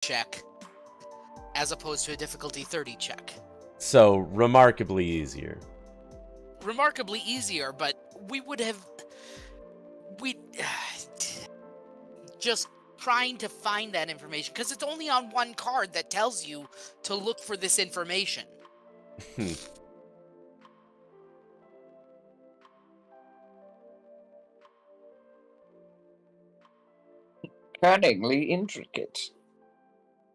check as opposed to a difficulty 30 check. So, remarkably easier. Remarkably easier, but we just trying to find that information, because it's only on one card that tells you to look for this information. Cunningly intricate.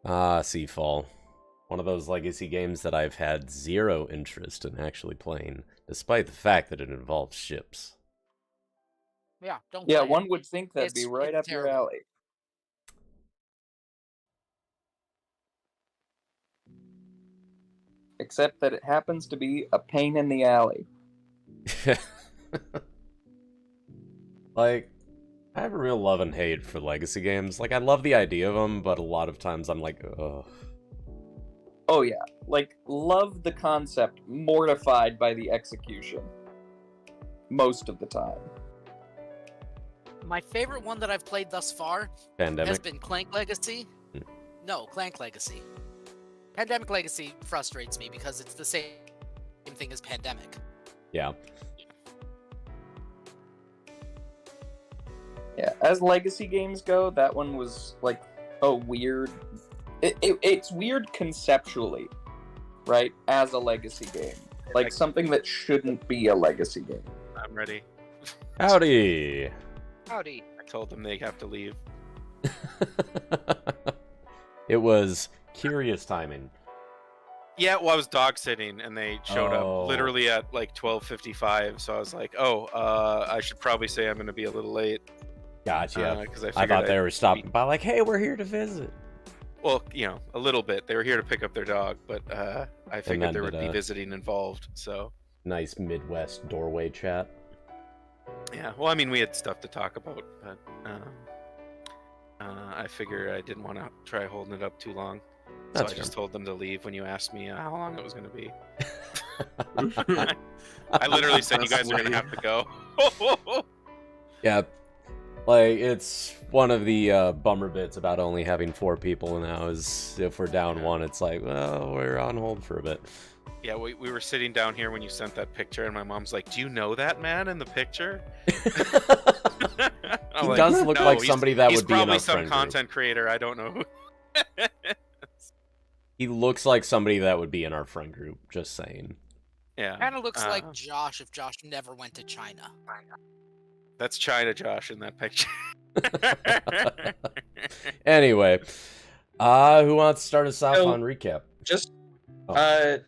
Ah, Seafall. One of those legacy games that I've had zero interest in actually playing, despite the fact that it involves ships. Yeah, don't Yeah, play one it. would think that'd be right up your alley. Except that it happens to be a pain in the alley. Like, I have a real love and hate for legacy games. Like, I love the idea of them, but a lot of times I'm like, ugh. Oh yeah, like, love the concept, mortified by the execution. Most of the time. My favorite one that I've played thus far Pandemic. has been Clank Legacy. No, Clank Legacy. Pandemic Legacy frustrates me because it's the same thing as Pandemic. Yeah. Yeah, as legacy games go, that one was like a weird... It's weird conceptually, right? As a legacy game. Like something that shouldn't be a legacy game. I'm ready. Howdy! Howdy. I told them they have to leave. It was curious timing. Yeah, well, I was dog sitting, and they showed Oh. up literally at like 12:55. So I was like, "Oh, I should probably say I'm going to be a little late." Gotcha. Because I thought they were stopping by, like, hey, we're here to visit. Well, you know, a little bit. They were here to pick up their dog, but I figured there would be ended, visiting involved. So Nice Midwest doorway chat. yeah, well, I mean, we had stuff to talk about, but I figured I didn't want to try holding it up too long. So That's I just told them to leave when you asked me how long it was going to be. fair. I literally said you guys are going to have to go. Yeah. Like, it's one of the bummer bits about only having 4 people now is if we're down one, it's like, well, we're on hold for a bit. Yeah, we were sitting down here when you sent that picture, and my mom's like, "Do you know that man in the picture?" He does look like somebody that would be in our He's probably friend some content creator. I don't know who. He looks like somebody that would be in our friend group, just saying. Yeah. Kind of looks like Josh if Josh never went to China. That's China Josh in that picture. Anyway, who wants to start us off So, on recap? Just, Oh.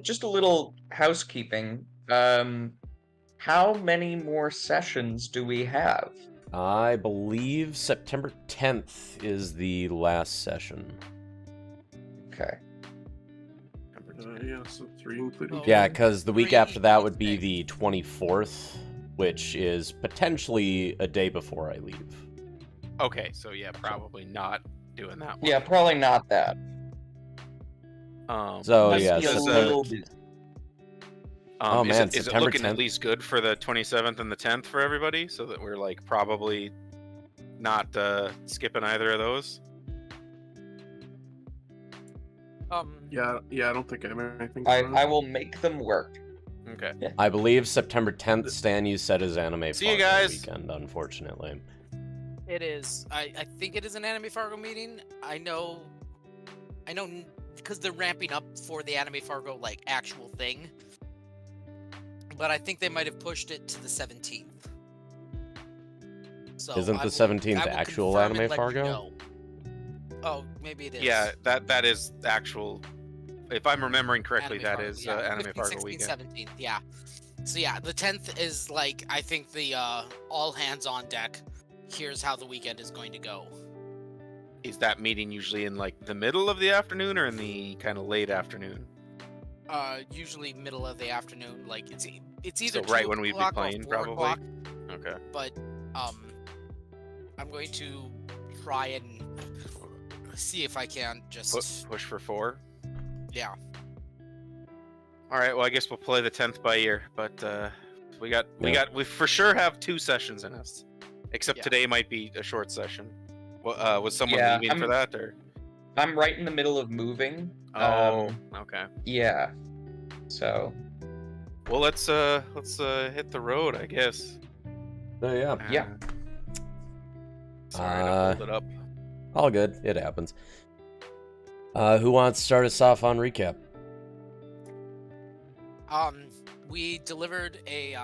just a little housekeeping. How many more sessions do we have? I believe September 10th is the last session. Okay. Yeah, so 3 including. Oh. Yeah, because the week 3 after that would be next. the 24th, which is potentially a day before I leave. Okay, so yeah, probably not doing that one. Yeah, probably not that. So, Must yeah, be a September- little bit- Oh, man, is it September looking 10th? at least good for the 27th and the 10th for everybody, so that we're like probably not skipping either of those? Yeah, I don't think I have anything. I will make them work. Okay. I believe September 10th, Stan, you said is Anime See you Fargo guys. weekend, unfortunately. It is. I think it is an Anime Fargo meeting. I know because they're ramping up for the Anime Fargo like actual thing. But I think they might have pushed it to the 17th. So Isn't the 17th actual Anime Fargo? Oh, maybe it is. Yeah, that is actual. If I'm remembering correctly, Anime that Fargo, is yeah. Anime 15, Fargo 16, weekend. 17th, yeah. So yeah, the 10th is like I think the all hands on deck. Here's how the weekend is going to go. Is that meeting usually in like the middle of the afternoon or in the kind of late afternoon? Usually middle of the afternoon. Like it's either So right 2 when we'd be o'clock or playing, 4 probably? o'clock, Okay. but I'm going to try and see if I can just Push for 4. yeah. All right. Well, I guess we'll play the 10th by ear, but we for sure have 2 sessions in us. Except Yeah. today might be a short session. Was someone Yeah, leaving for that or? I'm right in the middle of moving. Oh, okay. Yeah. So. Well, let's hit the road, I guess. So yeah, Yeah. Sorry to hold it up. all good. It happens. Who wants to start us off on recap? We delivered a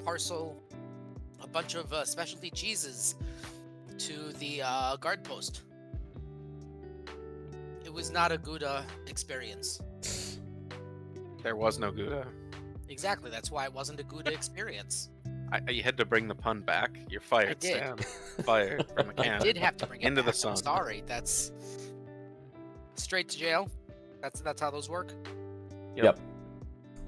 parcel, a bunch of specialty cheeses to the guard post. It was not a good experience. There was no Gouda. Exactly, that's why it wasn't a good experience. You had to bring the pun back. You're fired, I did. Stan. Fired from a can. I did have to bring it Into the back. sun. I'm sorry. That's straight to jail. That's how those work. Yep.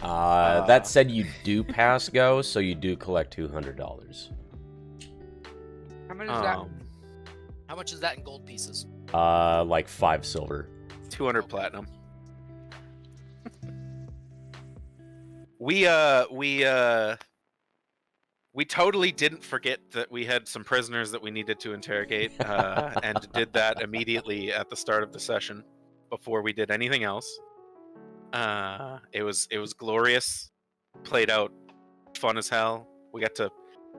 That said, you do pass go, so you do collect $200. How much is that? How much is that in gold pieces? Like 5 silver. 200 platinum. We totally didn't forget that we had some prisoners that we needed to interrogate, and did that immediately at the start of the session before we did anything else. It was glorious, played out fun as hell. We got to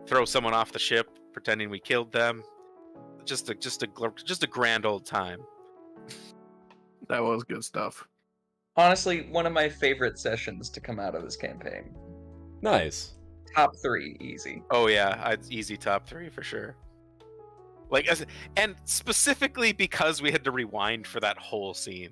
throw someone off the ship, pretending we killed them. Just a grand old time. That was good stuff. Honestly, one of my favorite sessions to come out of this campaign. Nice. Top 3, easy. Oh yeah, easy top 3 for sure. And specifically because we had to rewind for that whole scene.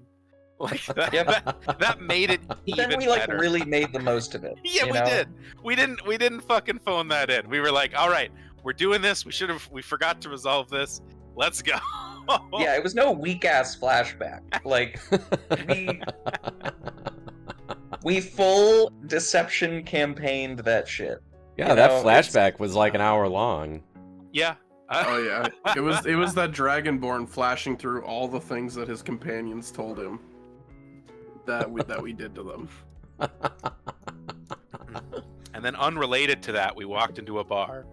Like that, Yeah, that made it even Then we better. really made the most of it. Yeah, you we know? did. We didn't fucking phone that in. We were like, all right, we're doing this. We forgot to resolve this. Let's go. Yeah, it was no weak ass flashback. Like we full deception campaigned that shit. Yeah, You that know, flashback was like an hour long. Yeah. Oh yeah, it was that Dragonborn flashing through all the things that his companions told him that we did to them. And then unrelated to that, we walked into a bar.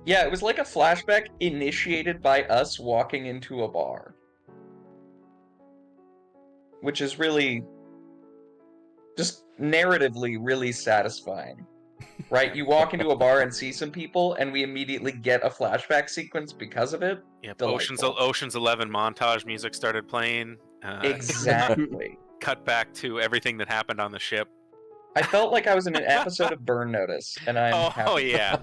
Yeah, it was like a flashback initiated by us walking into a bar. Which is really just narratively really satisfying. Right? You walk into a bar and see some people, and we immediately get a flashback sequence because of it. Yep. Delightful. Ocean's 11 montage music started playing. Exactly. Cut back to everything that happened on the ship. I felt like I was in an episode of Burn Notice, and I'm happy. Oh yeah.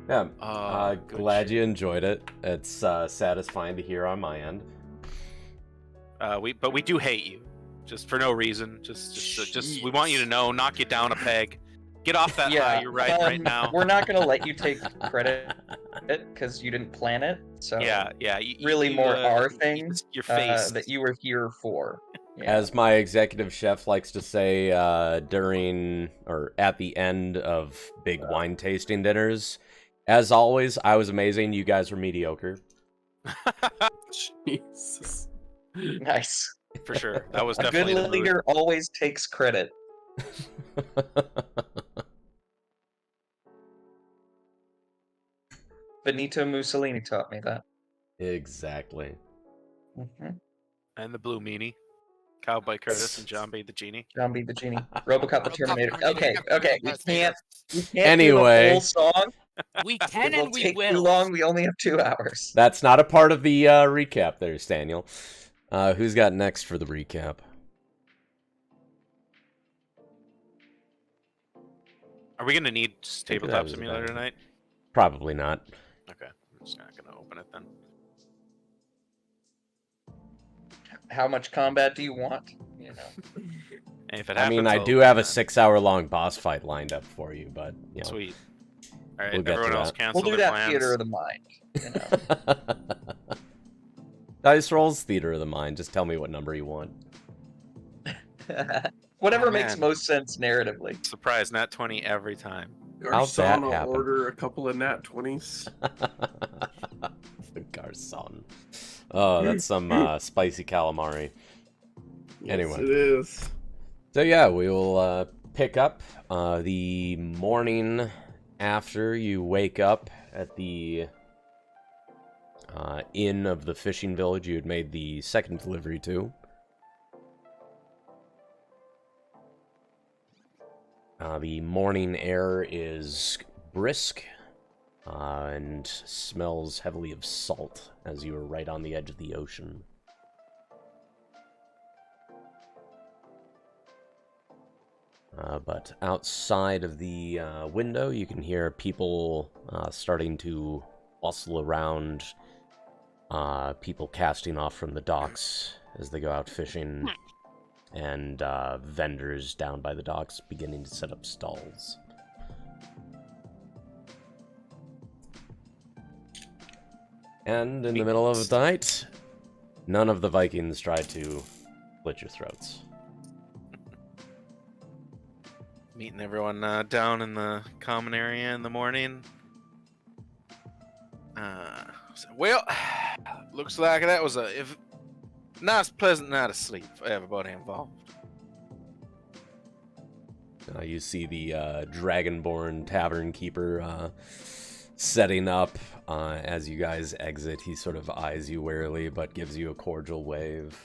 Yeah, Good glad shit. you enjoyed it. It's satisfying to hear on my end. But we do hate you, just for no reason. Just we want you to know, knock you down a peg, get off that high you're riding right now. We're not gonna let you take credit because you didn't plan it. So Yeah. really more our thing Your face. that you were here for. Yeah. As my executive chef likes to say during or at the end of big wine tasting dinners, as always, I was amazing. You guys were mediocre. Jesus. Nice. For sure. That was A good definitely the mood. leader always takes credit. Benito Mussolini taught me that. Exactly. Mhm. And the Blue Meanie. Cowboy Curtis and John B. the Genie. John B. the Genie. Robocop the Terminator. Okay. We can't Anyway. do the whole song. We can It will and we take will. too long. We only have 2 hours. That's not a part of the recap there, Staniel. Who's got next for the recap? Are we gonna need that tabletop was simulator about- tonight? Probably not. Okay. I'm just not gonna open it then. How much combat do you want? You know. And if it I mean, happens, I I'll do open have a it. 6-hour-long boss fight lined up for you, but, you know. Sweet. All right, We'll get to everyone else that. cancel We'll do their that plans. theater of the mind. You know. Dice rolls, theater of the mind. Just tell me what number you want. Whatever Oh, makes man. most sense narratively. Surprise, nat 20 every time. How's that Garcon will happen? order a couple of nat 20s. The Garcon. Oh, that's some spicy calamari. Yes, Anyway. it is. So yeah, we will pick up the morning after you wake up at the inn of the fishing village you had made the second delivery to. The morning air is brisk and smells heavily of salt as you are right on the edge of the ocean. But outside of the window, you can hear people starting to bustle around, people casting off from the docks as they go out fishing, and vendors down by the docks beginning to set up stalls. And in the middle of the night, none of the Vikings try to slit your throats. Meeting everyone down in the common area in the morning. Well, looks like that was a nice, pleasant night of sleep for everybody involved. You see the Dragonborn tavern keeper setting up. As you guys exit, he sort of eyes you warily, but gives you a cordial wave.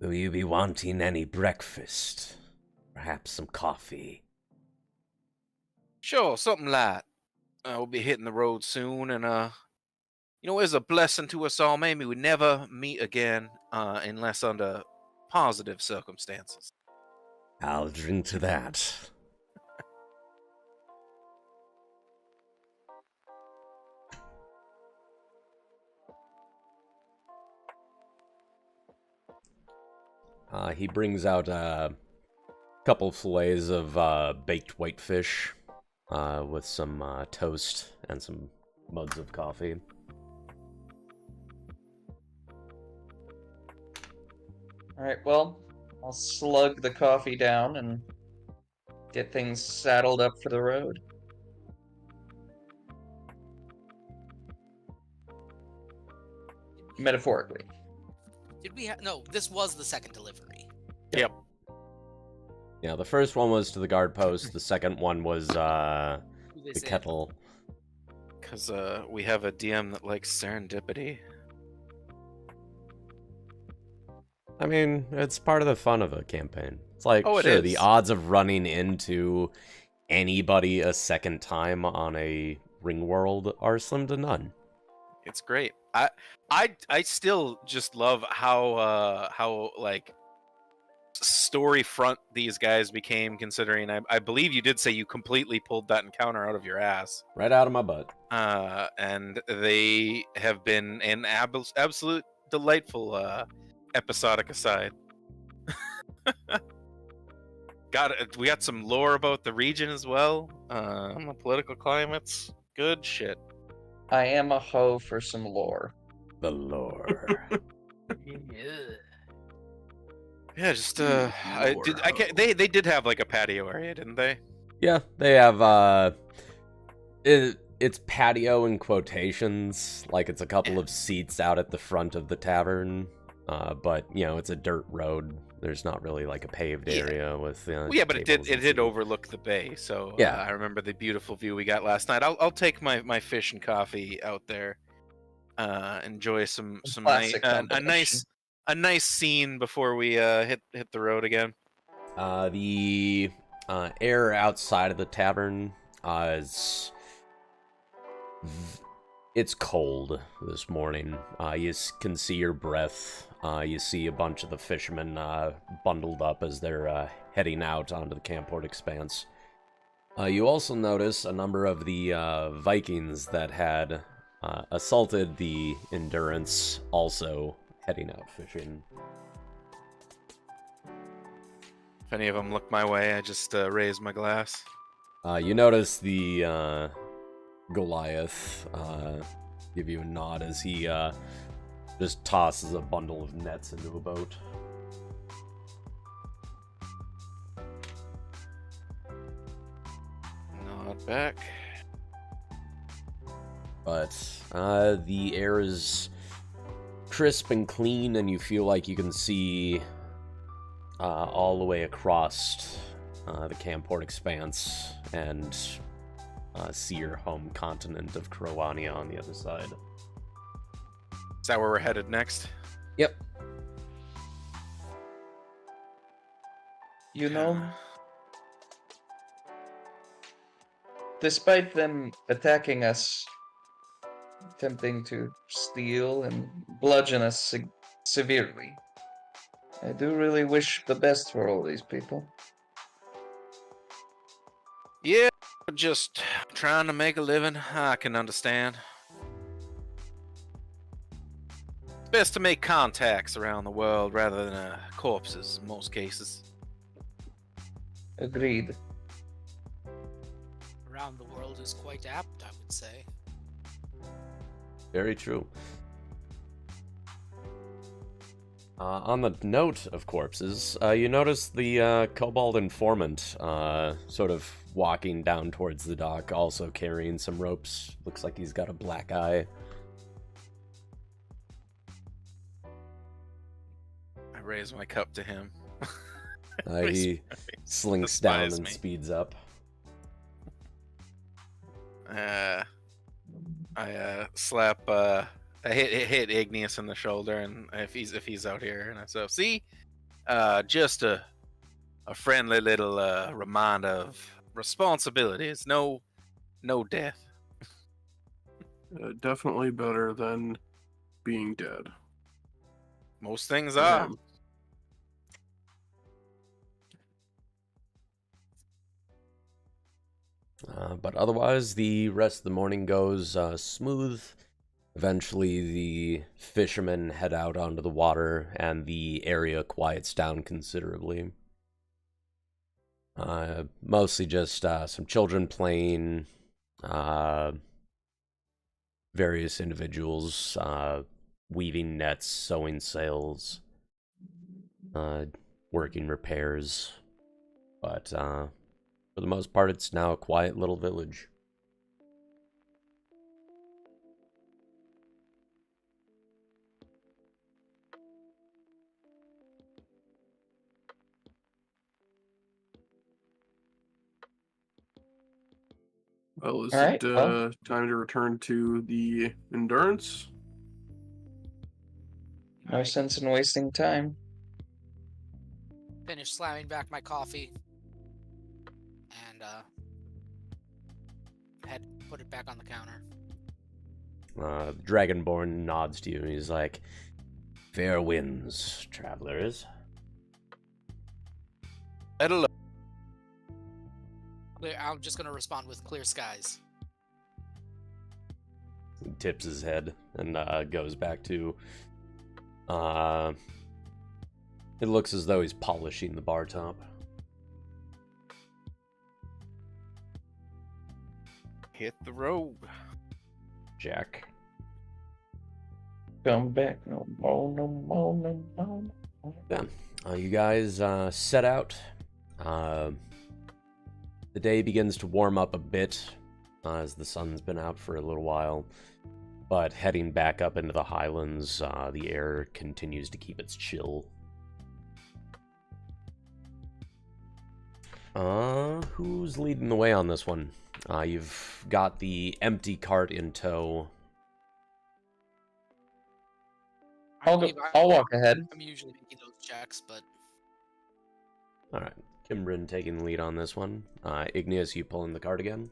Will you be wanting any breakfast? Perhaps some coffee? Sure, something light. We'll be hitting the road soon, and it's a blessing to us all. Maybe we never meet again, unless under positive circumstances. I'll drink to that. He brings out a couple fillets of baked whitefish with some toast and some mugs of coffee. Alright, well, I'll slug the coffee down and get things saddled up for the road. Metaphorically. Did we have... No, this was the second delivery. Yep. Yeah, the first one was to the guard post. The second one was the kettle. Because we have a DM that likes serendipity. I mean, it's part of the fun of a campaign. It's like, Oh, it sure, is. the odds of running into anybody a second time on a Ringworld are slim to none. It's great. I still just love how like story front these guys became, considering I believe you did say you completely pulled that encounter out of your ass. Right out of my butt. And they have been an absolute delightful episodic aside. We got some lore about the region as well. The political climates. Good shit. I am a hoe for some lore. The lore. Yeah, just they did have like a patio area, didn't they? Yeah, they have it's patio in quotations, like it's a couple of seats out at the front of the tavern, but it's a dirt road. There's not really like a paved area with well, yeah, but it did overlook the bay, so yeah. I remember the beautiful view we got last night. I'll take my fish and coffee out there, enjoy some a nice scene before we hit the road again. The air outside of the tavern it's cold this morning. You can see your breath. You see a bunch of the fishermen bundled up as they're heading out onto the Camport Expanse. You also notice a number of the Vikings that had assaulted the Endurance also heading out fishing. If any of them look my way, I just raise my glass. You notice the Goliath give you a nod as he just tosses a bundle of nets into a boat. Nod back. But the air is crisp and clean, and you feel like you can see all the way across the Camport expanse and see your home continent of Croania on the other side. Is that where we're headed next? Yep. You know, despite them attacking us, attempting to steal and bludgeon us severely, I do really wish the best for all these people. Yeah, just trying to make a living. I can understand. It's best to make contacts around the world rather than corpses in most cases. Agreed. Around the world is quite apt, I would say. Very true. On the note of corpses, you notice the kobold informant sort of walking down towards the dock, also carrying some ropes. Looks like he's got a black eye. I raise my cup to him. He slinks down Despise and me. speeds up. I slap. I hit Igneous in the shoulder, and if he's out here, and I say, "See, just a friendly little reminder of responsibilities. No death." Definitely better than being dead. Most things are. Um, But otherwise, the rest of the morning goes smooth. Eventually, the fishermen head out onto the water, and the area quiets down considerably. Mostly just some children playing, various individuals weaving nets, sewing sails, working repairs. But for the most part, it's now a quiet little village. well, is Alright, it well. time to return to the Endurance? No sense in wasting time. Finish slamming back my coffee. And put it back on the counter. The Dragonborn nods to you, and he's like, "Fair winds, travelers." Hello. I'm just gonna respond with clear skies. He tips his head and goes back to... it looks as though he's polishing the bar top. Hit the road. Jack. Come back no more, no more, no more. Yeah. You guys set out. The day begins to warm up a bit as the sun's been out for a little while. But heading back up into the highlands, the air continues to keep its chill. Who's leading the way on this one? You've got the empty cart in tow. I'll walk ahead. I'm usually making those checks, but Alright, Kimbrin taking the lead on this one. Igneous, you pulling the cart again?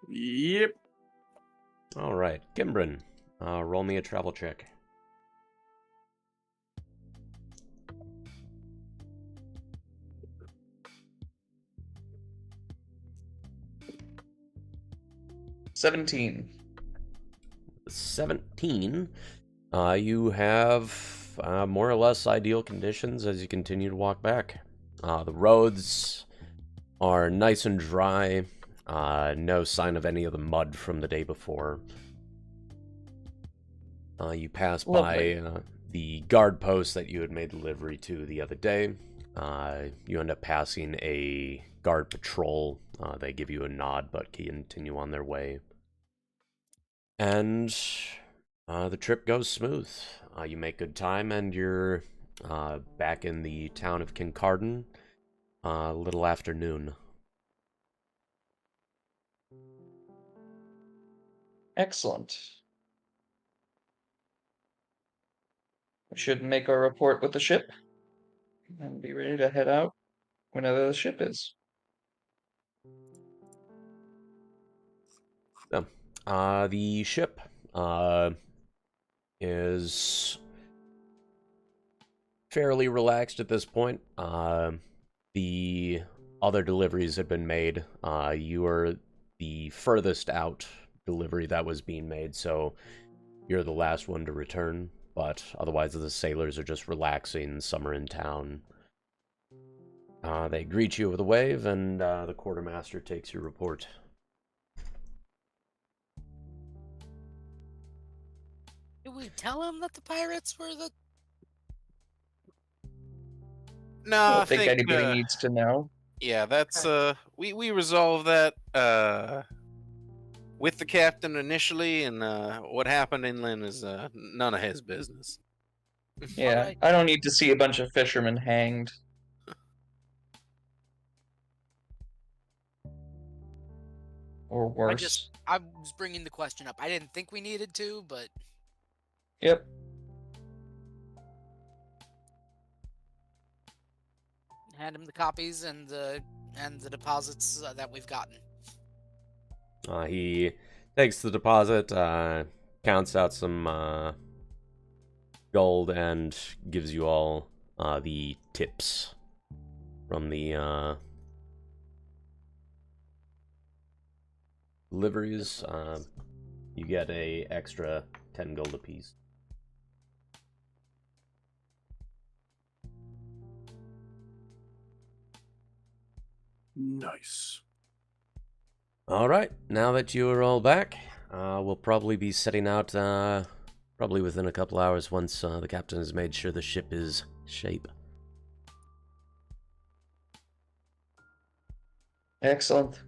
Yep. Alright, Kimbrin, roll me a travel check. $17. 17. You have more or less ideal conditions as you continue to walk back. The roads are nice and dry. No sign of any of the mud from the day before. You pass Lovely. by the guard post that you had made delivery to the other day. You end up passing a guard patrol. They give you a nod but continue on their way. And The trip goes smooth. You make good time, and you're back in the town of Kincardine a little after noon. Excellent. We should make our report with the ship and be ready to head out whenever the ship is. So, the ship is fairly relaxed at this point. The other deliveries have been made. You are the furthest out delivery that was being made, so you're the last one to return. But otherwise, the sailors are just relaxing. Some are in town. They greet you with a wave, and the quartermaster takes your report. Did we tell him that the pirates were the? No, I I don't think anybody uh, needs to know. yeah, that's we resolved that with the captain initially, and what happened inland is none of his business. Yeah, Alright. I don't need to see a bunch of fishermen hanged. Or worse. I was bringing the question up. I didn't think we needed to, but Yep. hand him the copies and the deposits that we've gotten. He takes the deposit, counts out some gold, and gives you all the tips from the deliveries. You get a extra 10 gold apiece. Nice. All right, now that you are all back, we'll probably be setting out probably within a couple hours once the captain has made sure the ship is shape. Excellent.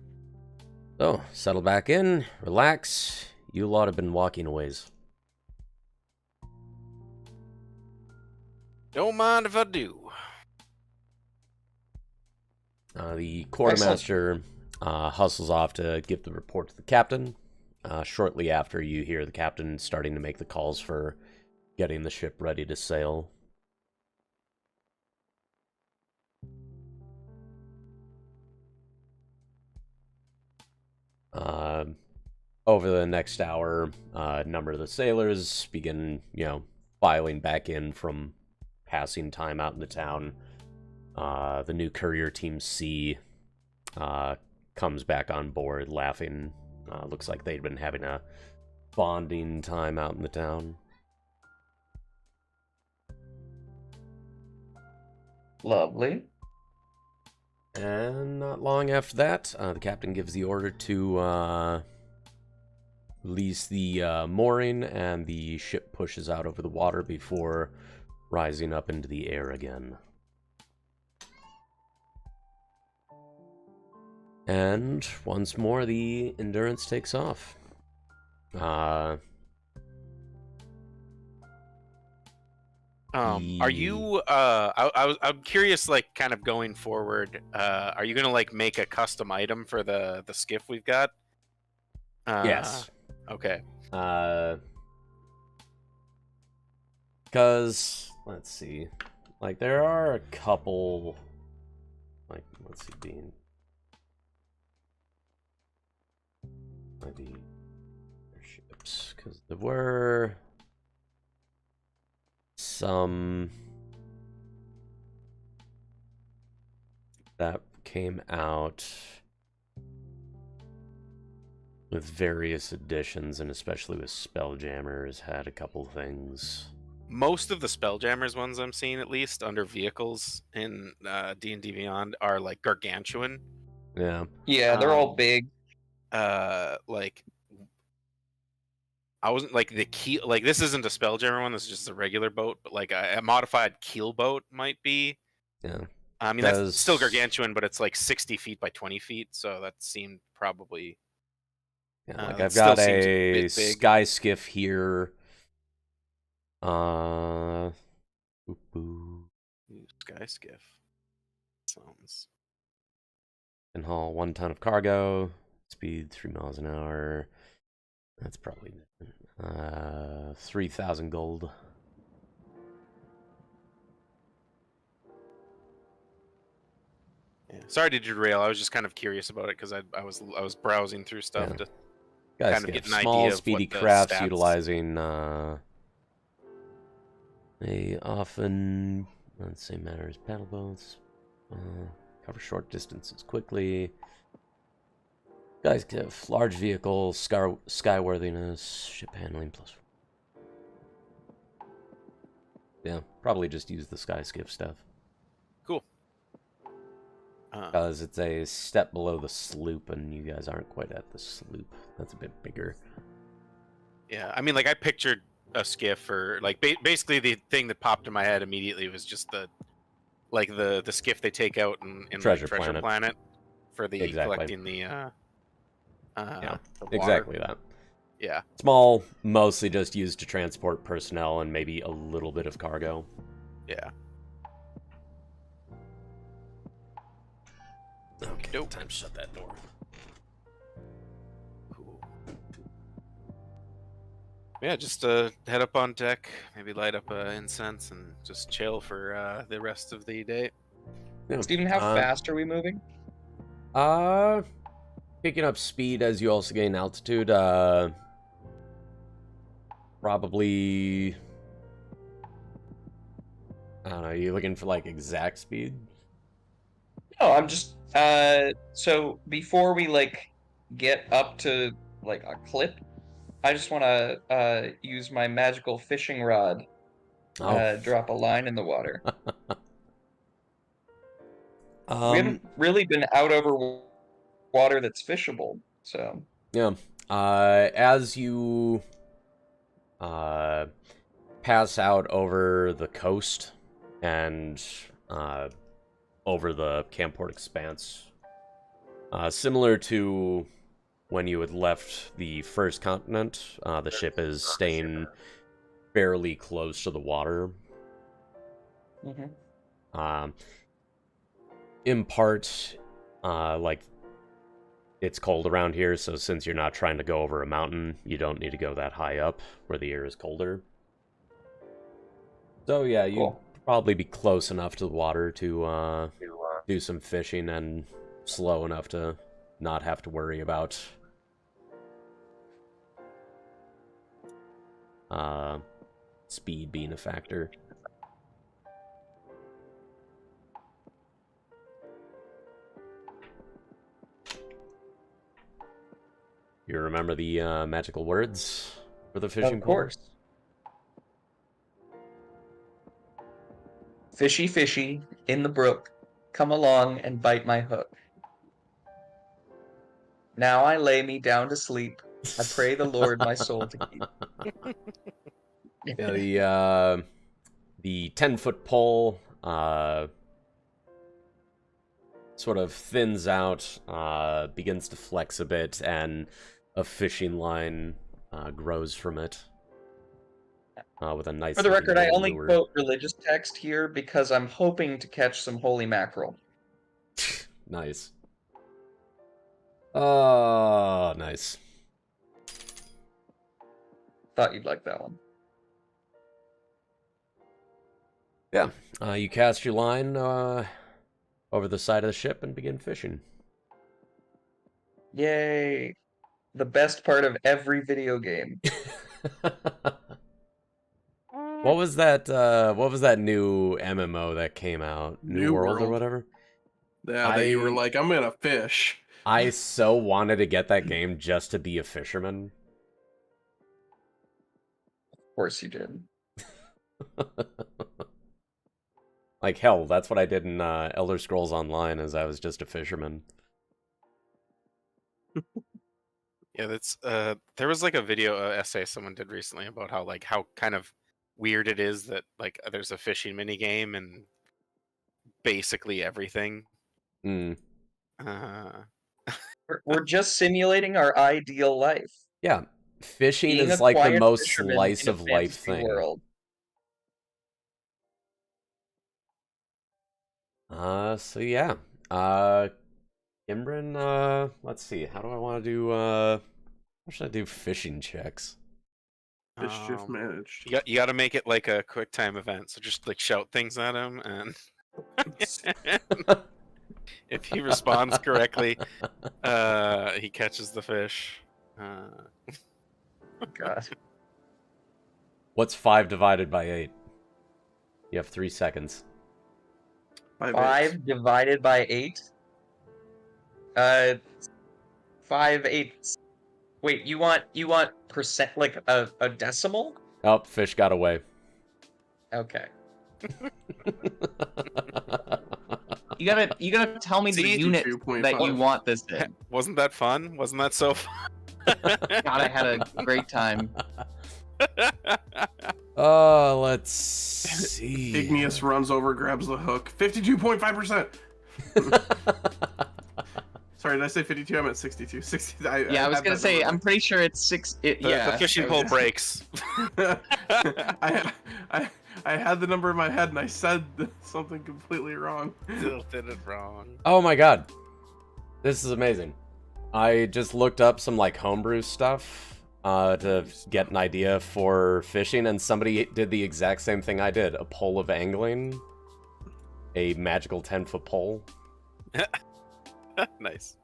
So, settle back in, relax. You lot have been walking a ways. Don't mind if I do. The quartermaster hustles off to give the report to the captain. Shortly after, you hear the captain starting to make the calls for getting the ship ready to sail. Over the next hour, a number of the sailors begin, filing back in from passing time out in the town. The new courier team C comes back on board, laughing. Looks like they'd been having a bonding time out in the town. Lovely. And not long after that, the captain gives the order to release the mooring, and the ship pushes out over the water before rising up into the air again. And once more, the Endurance takes off. Are you? I'm curious. Like, kind of going forward. Are you gonna like make a custom item for the skiff we've got? Yes. Okay. Because let's see, like there are a couple. Like, let's see, Dean. Maybe ships, because there were some that came out with various editions, and especially with Spelljammers had a couple things. Most of the Spelljammers ones I'm seeing, at least under vehicles in D&D Beyond, are like gargantuan. Yeah. Yeah, they're all big. Like I wasn't like the keel. Like, this isn't a Spelljammer one. This is just a regular boat. But like a modified keel boat might be. Yeah. I mean, that's still gargantuan, but it's like 60 feet by 20 feet. So that seemed probably. Yeah, like I've got a sky skiff here Boop, boop. Sky skiff. Sounds. Can haul 1 ton of cargo. Speed 3 miles an hour. That's probably 3,000 gold. Yeah. Sorry to derail. I was just kind of curious about it because I was browsing through stuff Yeah. to Guys, kind of get an small, idea of speedy what the crafts stats. utilizing. They often, let's say, matter as paddle boats. Cover short distances quickly. Guys have large vehicles, skyworthiness, ship handling plus. Yeah, probably just use the sky skiff stuff. Cool. Because it's a step below the sloop, and you guys aren't quite at the sloop. That's a bit bigger. Yeah, I mean, like I pictured a skiff, or like basically the thing that popped in my head immediately was just the skiff they take out in Treasure Treasure Planet. Planet for the Exactly. collecting the Yeah, the water. exactly that. Yeah. Small, mostly just used to transport personnel and maybe a little bit of cargo. Yeah. Okay, Dope. time to shut that door. Cool. Yeah, just head up on deck, maybe light up incense, and just chill for the rest of the day. Yeah. Steven, how fast are we moving? Picking up speed as you also gain altitude. Probably. I don't know. Are you looking for like exact speed? No, I'm just so before we like get up to like a clip, I just want to use my magical fishing rod, drop a line in the water. We haven't really been out over water that's fishable, so yeah. As you pass out over the coast and over the Camport Expanse, similar to when you had left the first continent, the ship is staying fairly close to the water. In part, like, it's cold around here, so since you're not trying to go over a mountain, you don't need to go that high up where the air is colder. So yeah, you'd probably be close enough to the water to do some fishing and slow enough to not have to worry about speed being a factor. You remember the magical words for the fishing pole? Of course. Fishy, fishy, in the brook, come along and bite my hook. Now I lay me down to sleep. I pray the Lord my soul to keep. Yeah, the 10-foot pole sort of thins out, begins to flex a bit, and a fishing line grows from it. With a nice. For the record, I only lure. quote religious text here because I'm hoping to catch some holy mackerel. Nice. Oh, nice. Thought you'd like that one. Yeah, you cast your line over the side of the ship and begin fishing. Yay! The best part of every video game. What was that? What was that new MMO that came out? New World or whatever. Yeah, that you were like, I'm gonna fish. I so wanted to get that game just to be a fisherman. Of course you did. Like hell, that's what I did in Elder Scrolls Online, as I was just a fisherman. Yeah, that's there was like a video essay someone did recently about how kind of weird it is that like there's a fishing mini game and basically everything. Mm. We're just simulating our ideal life. Yeah, fishing Being is a like the quiet most fisherman slice in a of life fantasy thing. world. So yeah. Imran, let's see. How do I want to do, how should I do fishing checks? Mischief managed. You got to make it like a quick time event. So just like shout things at him, and if he responds correctly, he catches the fish. God. What's 5 divided by 8? You have 3 seconds. 5 divided by 8? 5/8. Wait, you want percent, like a decimal? Oh, fish got away. Okay. You gotta tell me the See? unit 2.5. that you want this in. Wasn't that fun? Wasn't that so fun? God, I had a great time. Let's see. Igneous runs over, grabs the hook. 52.5%. Sorry, did I say 52? I meant 62. 60. Yeah, I was gonna say, I'm pretty sure it's 6. The fishing pole breaks. I had the number in my head and I said something completely wrong. Still did it wrong. Oh my god. This is amazing. I just looked up some like homebrew stuff to get an idea for fishing, and somebody did the exact same thing I did. A pole of angling. A magical 10-foot pole. Nice.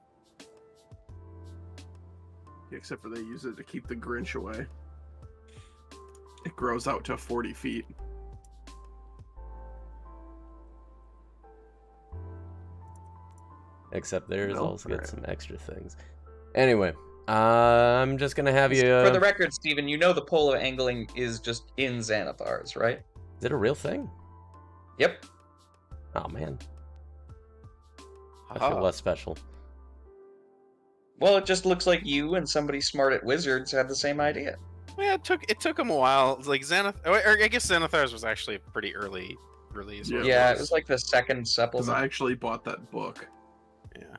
Except for they use it to keep the Grinch away. It grows out to 40 feet. Except theirs Nope, also gets right. some extra things. Anyway, I'm just gonna have you... For the record, Steven, you know the pole of angling is just in Xanathars, right? Is it a real thing? Yep. Oh man, I Haha. feel less special. Well, it just looks like you and somebody smart at Wizards had the same idea. Yeah, it took him a while. Like or I guess Xanathars was actually a pretty early release. Yeah, Yeah, it was like the second Because supplement. I actually bought that book. Yeah.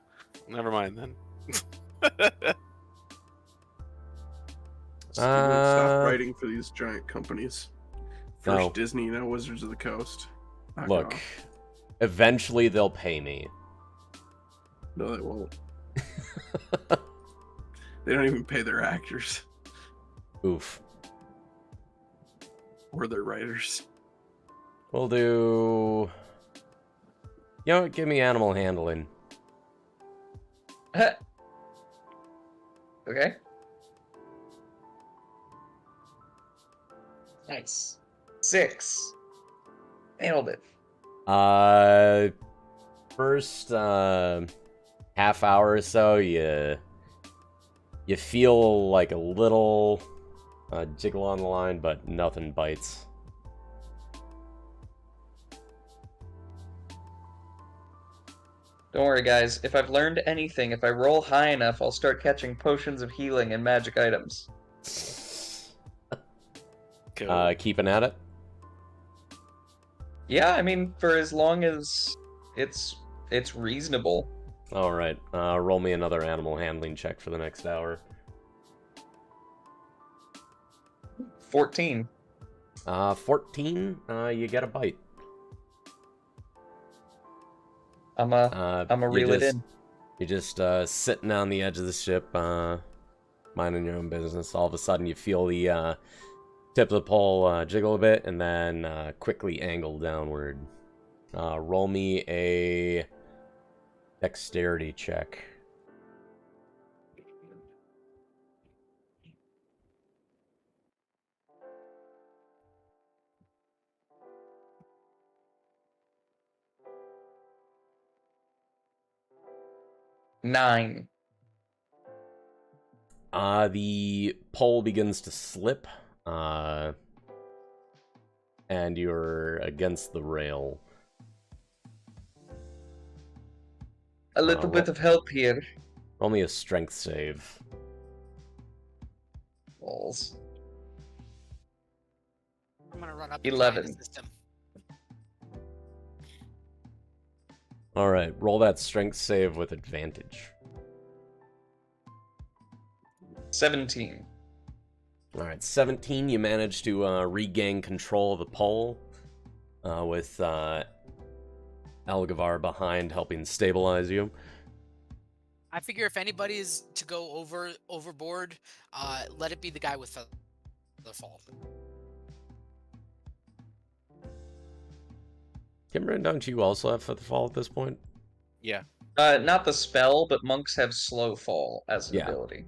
Never mind then. Steven, stop writing for these giant companies. First No. Disney, now Wizards of the Coast. Knock it Look, off. eventually they'll pay me. No, they won't. They don't even pay their actors Oof. or their writers. We'll do... You know what? Give me animal handling. Okay. Nice. 6. Nailed it. First half hour or so, you feel like a little jiggle on the line, but nothing bites. Don't worry, guys. If I've learned anything, if I roll high enough, I'll start catching potions of healing and magic items. Cool. Keeping at it. Yeah, I mean, for as long as it's reasonable. All right. Roll me another animal handling check for the next hour. 14. 14. You get a bite. I'm a reel it in. You're just sitting on the edge of the ship, minding your own business. All of a sudden, you feel the tip of the pole jiggle a bit, and then quickly angle downward. Roll me a dexterity check. Nine. The pole begins to slip, and you're against the rail. A little well- bit of help here. Roll me a strength save. Balls. I'm gonna run up 11. and try to assist him. Alright, roll that strength save with advantage. 17. Alright, 17, you manage to regain control of the pole with Elgavar behind, helping stabilize you. I figure if anybody is to go overboard, let it be the guy with Featherfall. Kimron, don't you also have Featherfall at this point? Yeah. Not the spell, but monks have slow fall as an Yeah. ability.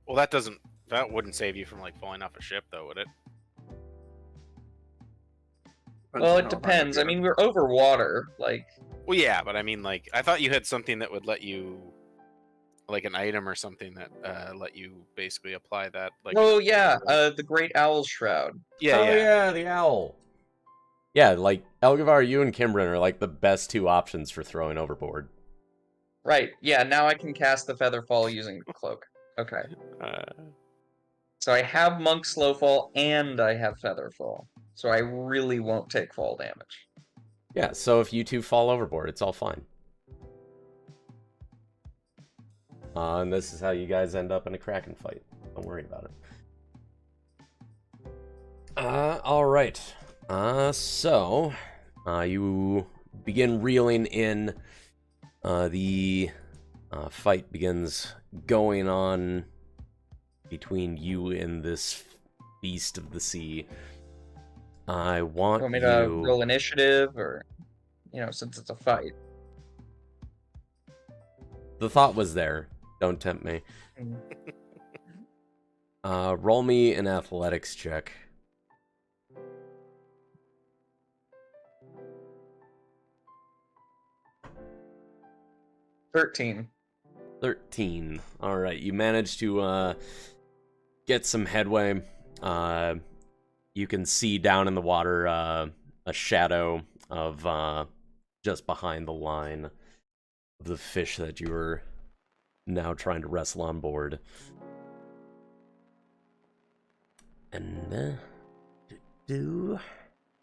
Well, that wouldn't save you from like falling off a ship, though, would it? Well, it depends. I mean, we're over water. Like, Well, yeah, but I mean, like, I thought you had something that would let you, like, an item or something that let you basically apply that. Like, oh yeah, the Great Owl's Shroud. yeah, Oh yeah. yeah, the owl. Yeah, like Elgavar, you and Kimron are like the best two options for throwing overboard. Right. Yeah. Now I can cast the Featherfall using the cloak. Okay. So I have Monk Slowfall and I have Featherfall. So I really won't take fall damage. Yeah, so if you two fall overboard, it's all fine. And this is how you guys end up in a Kraken fight. Don't worry about it. Alright. So, you begin reeling in. The fight begins going on between you and this beast of the sea. I want Want me to roll initiative, or, since it's a fight? The thought was there. Don't tempt me. Roll me an athletics check. $13. 13. Alright, you managed to get some headway. You can see down in the water a shadow of just behind the line of the fish that you were now trying to wrestle on board. And we're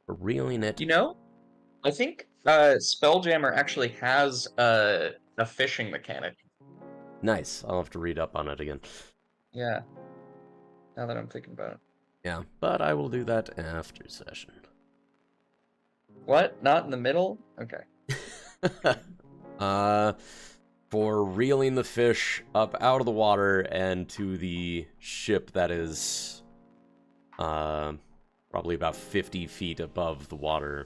reeling it. I think Spelljammer actually has a fishing mechanic. Nice. I'll have to read up on it again. Yeah. Now that I'm thinking about it. Yeah, but I will do that after session. What? Not in the middle? Okay. For reeling the fish up out of the water and to the ship that is probably about 50 feet above the water.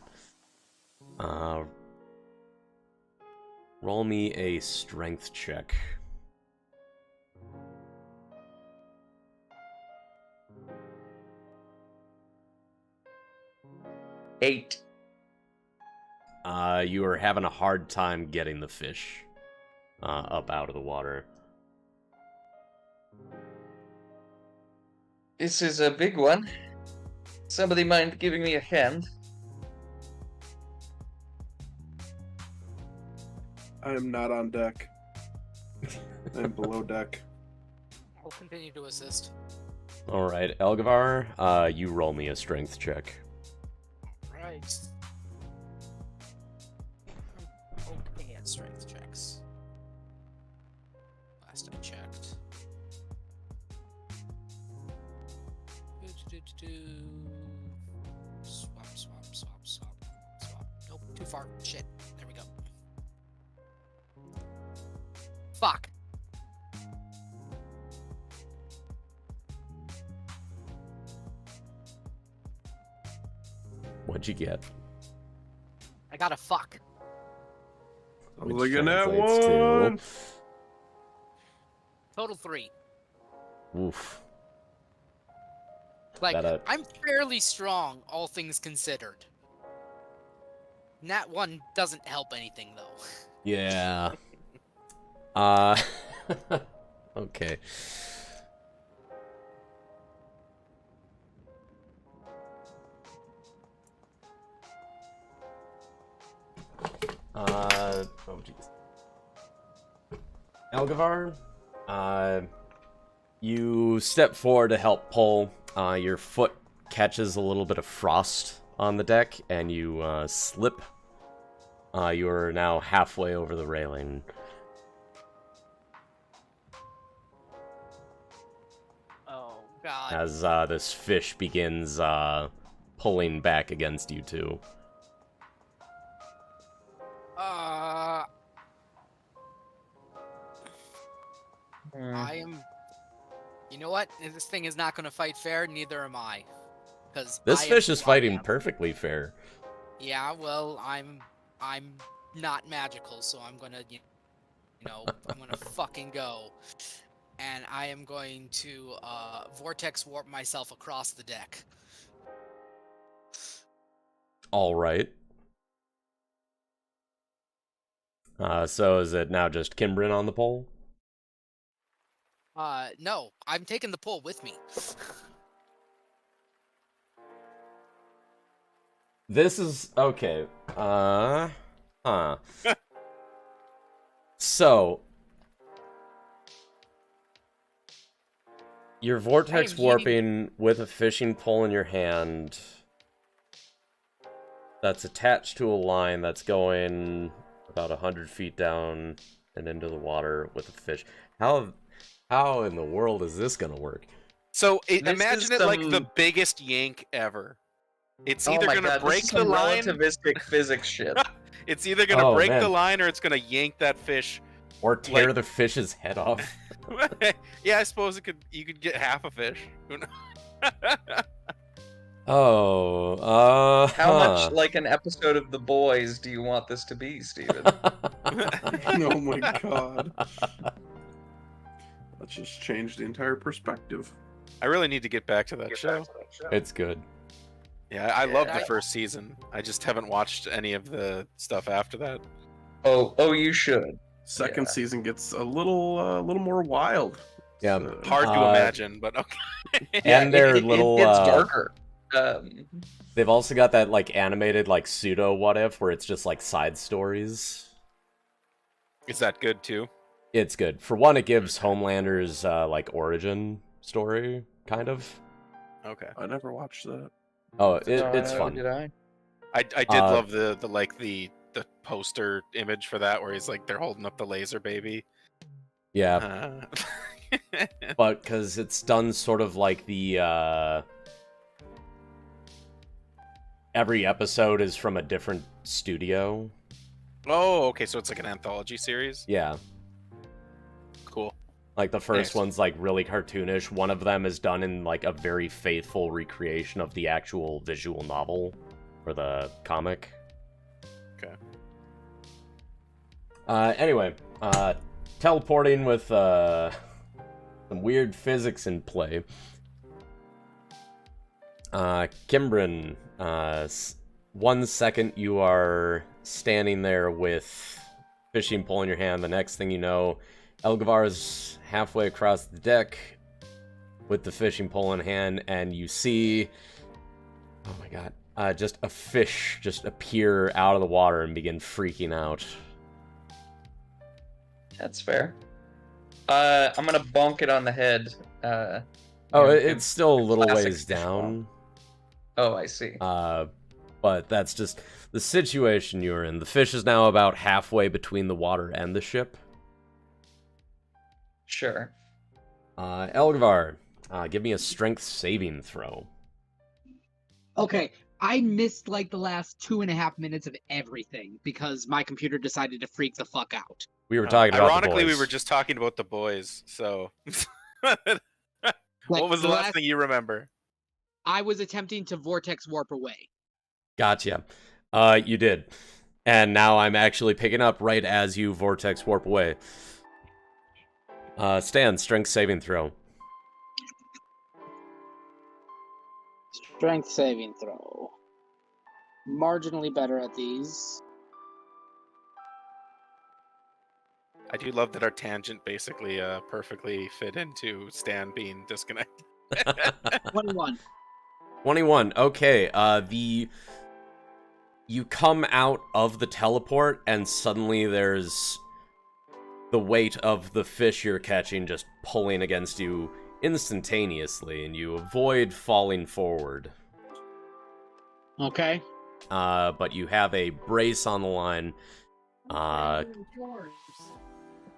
Roll me a strength check. Eight. You are having a hard time getting the fish up out of the water. This is a big one. Somebody mind giving me a hand? I am not on deck. I'm below deck. I'll continue to assist. Alright, Elgavar, you roll me a strength check. Right. Okay at strength checks. Last I checked. Swap. Nope, too far. Shit. There we go. Fuck. What'd you get? I got a fuck. I'm Which looking at translates one. Total 3. Oof. Like, That, I'm fairly strong, all things considered. Nat 1 doesn't help anything, though. Yeah. Okay. Oh jeez. Elgavar, you step forward to help pull. Your foot catches a little bit of frost on the deck, and you slip. You are now halfway over the railing. Oh, God. As this fish begins pulling back against you two. I Hmm. am. You know what? If this thing is not going to fight fair, neither am I. Because This fish is fighting perfectly fair. Yeah, well, I'm not magical, so I'm gonna, I'm gonna fucking go, and I am going to vortex warp myself across the deck. All right. So is it now just Kimbrin on the pole? No, I'm taking the pole with me. This is okay. So you're vortex I am warping with a fishing pole in your hand that's attached to a line that's going about 100 feet down and into the water with a fish. How in the world is this gonna work? So This imagine is it like some- the biggest yank ever. It's Oh either my gonna god, break this is the some line. relativistic physics shit. It's either gonna Oh, break man. the line or it's gonna yank that fish. Or tear Like- the fish's head off? Yeah, I suppose you could get half a fish. Who knows? Oh, How much like an episode of The Boys do you want this to be, Steven? Oh my god. That just changed the entire perspective. I really need to get back to that show. It's good. Yeah, I love the I- first season. I just haven't watched any of the stuff after that. Oh, you should. Second Yeah. season gets a little more wild. Yeah. Hard to imagine, but okay. And their it little gets darker. they've also got that like animated like pseudo what if where it's just like side stories. Is that good too? It's good. For one, it gives Homelander's like origin story kind of. Okay. I never watched that. Oh, it's fun. Did I? I did love the poster image for that where he's like they're holding up the laser baby. Yeah, but because it's done sort of like the every episode is from a different studio. Oh, okay, so it's like an anthology series. Yeah, Cool. like the first Nice. one's like really cartoonish. One of them is done in like a very faithful recreation of the actual visual novel or the comic. Okay. Anyway, teleporting with some weird physics in play. Kimbrin, 1 second you are standing there with fishing pole in your hand. The next thing you know, Elgavar's halfway across the deck with the fishing pole in hand, and you see, oh my god, just a fish just appear out of the water and begin freaking out. That's fair. I'm gonna bonk it on the head. Oh, Yeah, it's still a little classic ways fish down. Oh, I see. But that's just the situation you're in. The fish is now about halfway between the water and the ship. Sure. Elgavar, give me a strength saving throw. Okay, I missed like the last 2.5 minutes of everything because my computer decided to freak the fuck out. We were talking about Ironically, the boys. we were just talking about the boys. So, Like, what was the last thing you remember? I was attempting to vortex warp away. Gotcha. You did. And now I'm actually picking up right as you vortex warp away. Stan, strength saving throw. Strength saving throw. Marginally better at these. I do love that our tangent basically perfectly fit into Stan being disconnected. 21. 21. Okay. You come out of the teleport, and suddenly there's the weight of the fish you're catching just pulling against you instantaneously, and you avoid falling forward. Okay. But you have a brace on the line.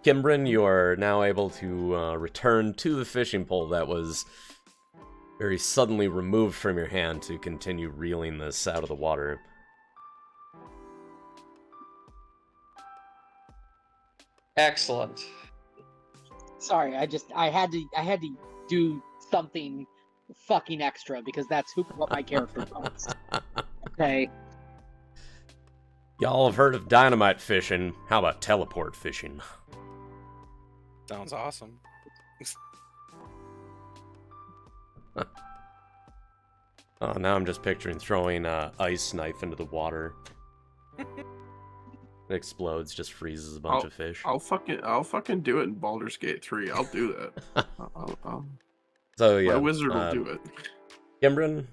Kimbrin, you are now able to return to the fishing pole that was very suddenly removed from your hand to continue reeling this out of the water. Excellent. Sorry, I had to do something fucking extra because that's what my character does. Okay. Y'all have heard of dynamite fishing. How about teleport fishing? Sounds awesome. Oh, now I'm just picturing throwing a ice knife into the water. It explodes, just freezes a bunch of fish. I'll fucking do it in Baldur's Gate 3. I'll do that. So yeah, my wizard will do it. Gimbrin,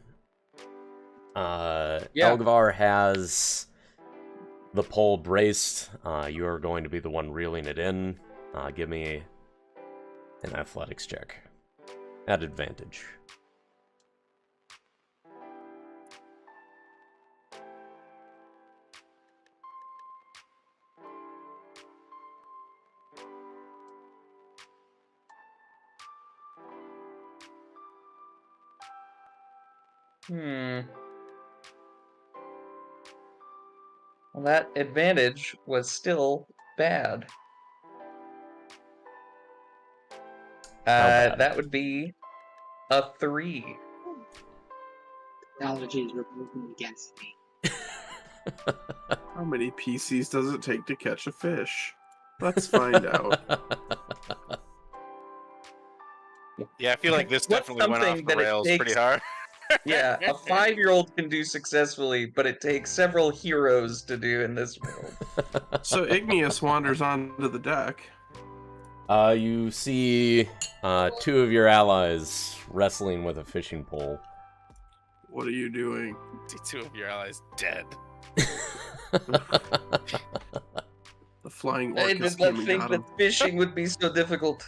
Elgavar has the pole braced. You are going to be the one reeling it in. Give me an athletics check at advantage. Well, that advantage was still bad. bad? That would be a 3. Technology is working against me. How many PCs does it take to catch a fish? Let's find out. Yeah, I feel like this What's definitely went off something the that it rails takes- pretty hard. Yeah, a 5-year-old can do successfully, but it takes several heroes to do in this world. So Igneous wanders onto the deck. You see 2 of your allies wrestling with a fishing pole. What are you doing? See 2 of your allies dead. The flying I orc did is not coming think at that him. fishing would be so difficult.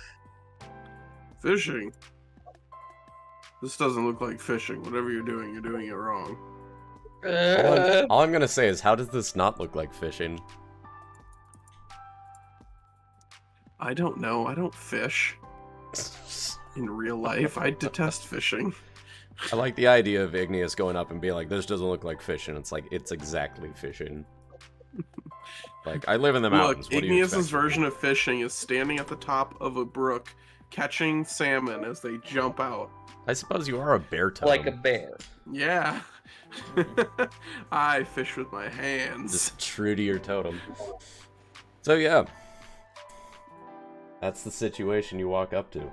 Fishing? This doesn't look like fishing. Whatever you're doing it wrong. All I'm gonna say is, how does this not look like fishing? I don't know. I don't fish. In real life, I detest fishing. I like the idea of Igneous going up and being like, this doesn't look like fishing. It's like, it's exactly fishing. Like, I live in the mountains. Look, What do you Igneous's expect? version of fishing is standing at the top of a brook, catching salmon as they jump out. I suppose you are a bear totem. Like a bear. Yeah. I fish with my hands. Just true to your totem. So yeah. That's the situation you walk up to.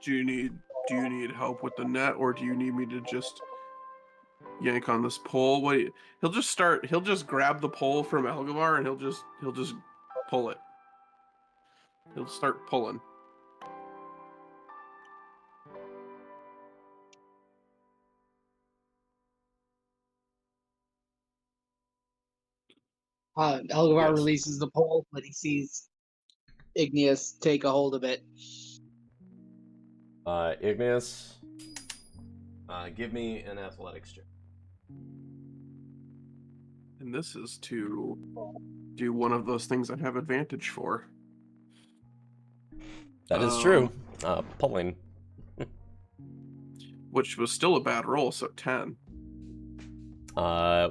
Do you need help with the net, or do you need me to just yank on this pole? Wait, he'll just grab the pole from Elgavar and he'll just pull it. He'll start pulling. Elgavar Yes. releases the pole, but he sees Igneous take a hold of it. Igneous, give me an athletics check. And this is to do one of those things I have advantage for. That is true. Pulling. Which was still a bad roll, so 10.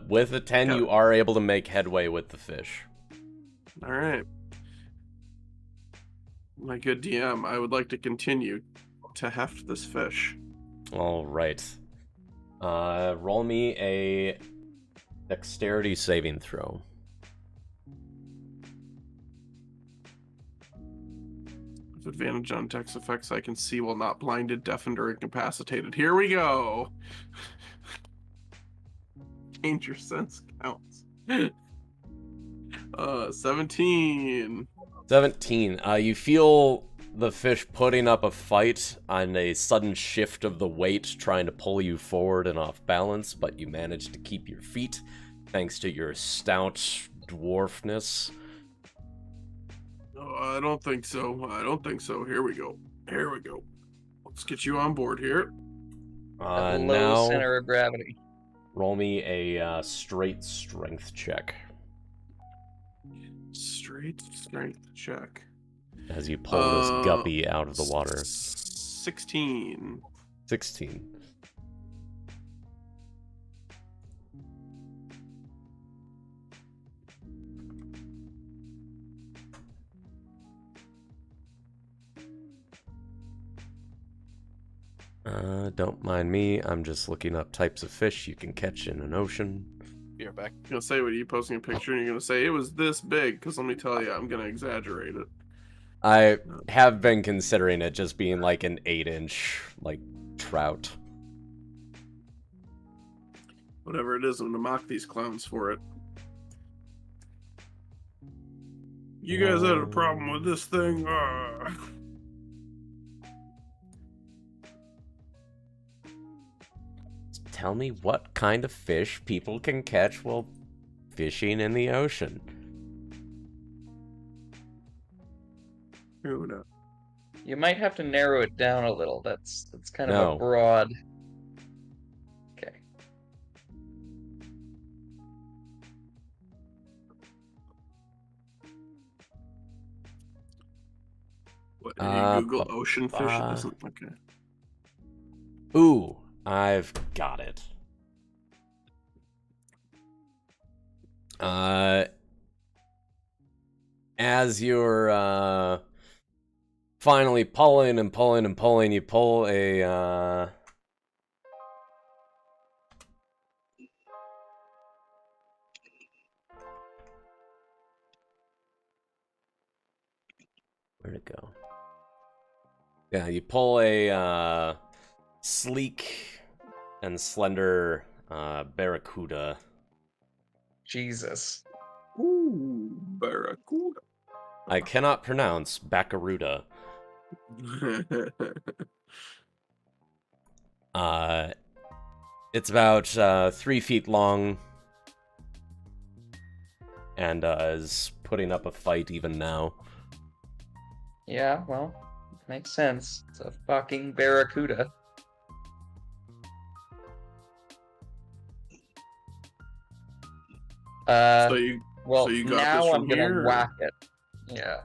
With a 10, you are able to make headway with the fish. Alright. My good DM, I would like to continue to heft this fish. All right. Roll me a dexterity saving throw. With advantage on dex effects I can see while not blinded, deafened, or incapacitated. Here we go! Danger sense counts. 17. 17. You feel the fish putting up a fight on a sudden shift of the weight, trying to pull you forward and off balance, but you manage to keep your feet thanks to your stout dwarfness. Oh, I don't think so. I don't think so. Here we go. Here we go. Let's get you on board here. Low Now, center of gravity. roll me a straight strength check Straight strength check. as you pull this guppy out of the water. 16. 16. Don't mind me. I'm just looking up types of fish you can catch in an ocean. Be right back. You're gonna say what you posting a picture and you're gonna say it was this big, because let me tell you, I'm gonna exaggerate it. I have been considering it just being like an 8-inch, like, trout. Whatever it is, I'm gonna mock these clowns for it. You guys had a problem with this thing? Tell me what kind of fish people can catch while fishing in the ocean. Who knows? You might have to narrow it down a little. That's kind of No. a broad. Okay. What, you Google bu- ocean fish? It doesn't. Okay. Ooh, I've got it. As you're finally pulling and pulling and pulling, you pull a where'd it go? Yeah, you pull a sleek and slender barracuda. Jesus. Ooh, barracuda. I cannot pronounce Baccaruda. It's about 3 feet long and is putting up a fight even now. Yeah, well, makes sense. It's a fucking barracuda. so you Well, so you got now this from I'm gonna here, or- whack it. Yeah.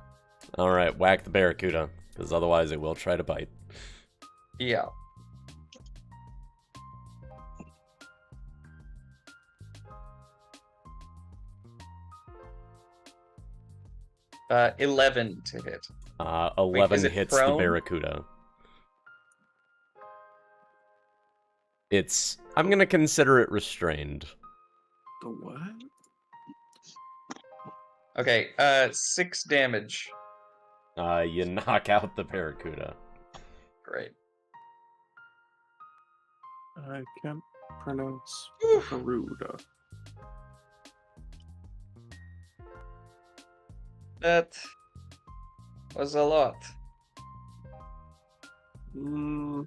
Alright, whack the barracuda, because otherwise it will try to bite. Yeah. Uh, 11 to hit. 11 is it hits the prone? barracuda. I'm gonna consider it restrained. The what? Okay, 6 damage. You knock out the barracuda. Great. I can't pronounce barracuda. That was a lot. If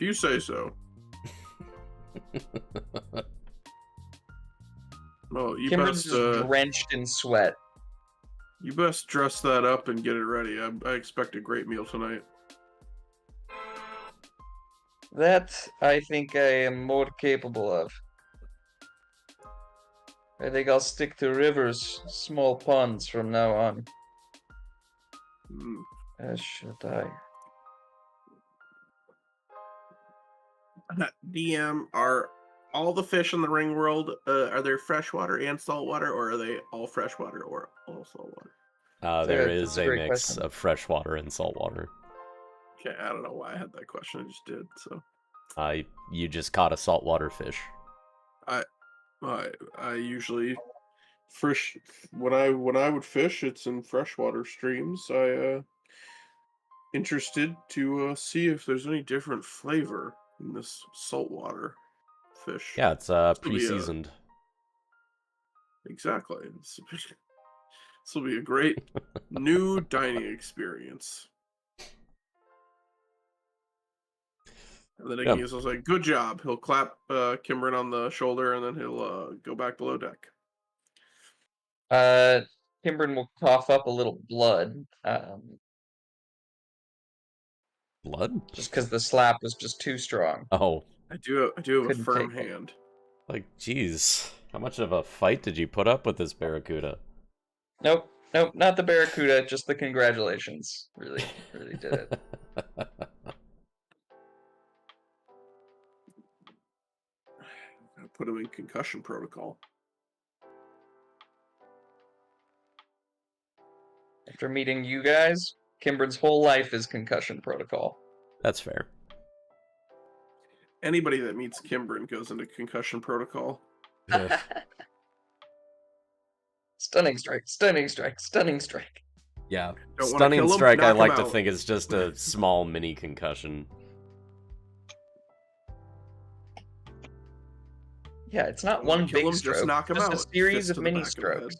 you say so. Well, you Kimber's best just drenched in sweat. you best dress that up and get it ready. I expect a great meal tonight. That I think I am more capable of. I think I'll stick to rivers, small ponds from now on. Mm. As should I. DM, are all the fish in the Ringworld, are they freshwater and saltwater, or are they all freshwater or all saltwater? There That's is a a great mix question. of freshwater and saltwater. Okay, I don't know why I had that question. I just did. So You just caught a saltwater fish. I usually fish when I would fish. It's in freshwater streams. Interested to see if there's any different flavor in this saltwater fish. Yeah, it's be a- pre-seasoned. Exactly. This will be a great new dining experience. And then Yeah. Igneous will say, "Good job." He'll clap Kimberin on the shoulder, and then he'll go back below deck. Kimbrin will cough up a little blood, Blood? just because the slap was just too strong. Oh, I do have a Couldn't firm take it. hand. like, jeez. How much of a fight did you put up with this barracuda? Nope, not the barracuda, just the congratulations. Really did it. I put him in concussion protocol. After meeting you guys, Kimbrin's whole life is concussion protocol. That's fair. Anybody that meets Kimbrin goes into concussion protocol. Ugh. Stunning strike, stunning strike, stunning strike. Yeah. Don't wanna Stunning kill 'em? strike, I Knock 'em like to out. think it's just a small mini concussion. Yeah, it's not Don't wanna one kill big 'em, stroke. just knock 'em just out. a series Fist of to the mini back of the head.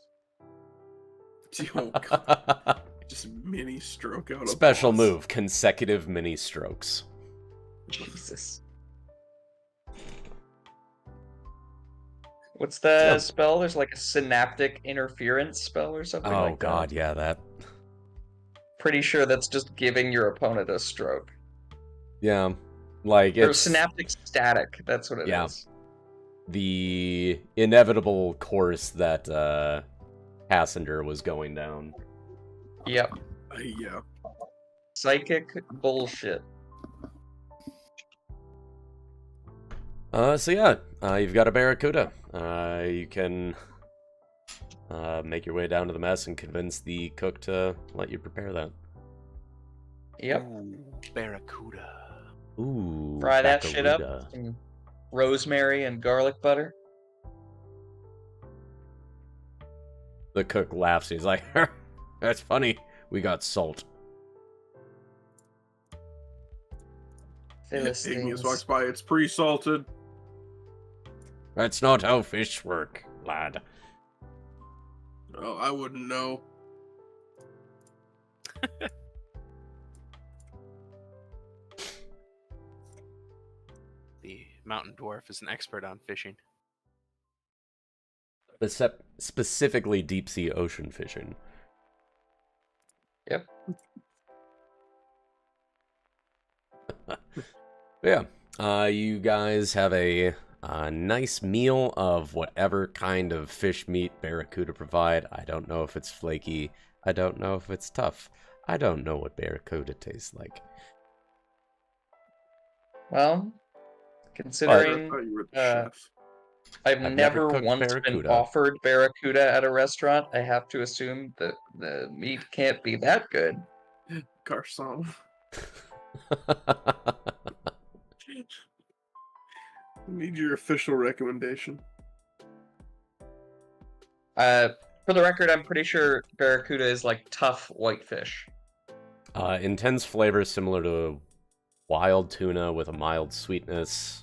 strokes. Oh, God. Just mini stroke out. Special a boss. move, consecutive mini strokes. Jesus. What's the spell? There's like a synaptic interference spell or something Oh like god, that. yeah, that. Pretty sure that's just giving your opponent a stroke. Yeah. Like Or it's synaptic static, that's what it is. Yeah. the inevitable course that Passenger was going down. Yep. Yeah. Psychic bullshit. So yeah, you've got a Barracuda. You can make your way down to the mess and convince the cook to let you prepare that. Yep. Ooh, Barracuda. Ooh, Fry that shit up. Barracuda. Some rosemary and garlic butter. The cook laughs. He's like, "That's funny. We got salt." Igneous Philistines. walks by. It's pre-salted. That's not how fish work, lad. Oh, I wouldn't know. The mountain dwarf is an expert on fishing. Specifically deep sea ocean fishing. Yep. Yeah. You guys have a nice meal of whatever kind of fish meat Barracuda provide. I don't know if it's flaky. I don't know if it's tough. I don't know what Barracuda tastes like. Well, I considering thought you were the chef. I've never never cooked once been barracuda. offered barracuda at a restaurant, I have to assume that the meat can't be that good. Garcon. Need your official recommendation. For the record, I'm pretty sure barracuda is like tough whitefish. Intense flavor similar to wild tuna with a mild sweetness.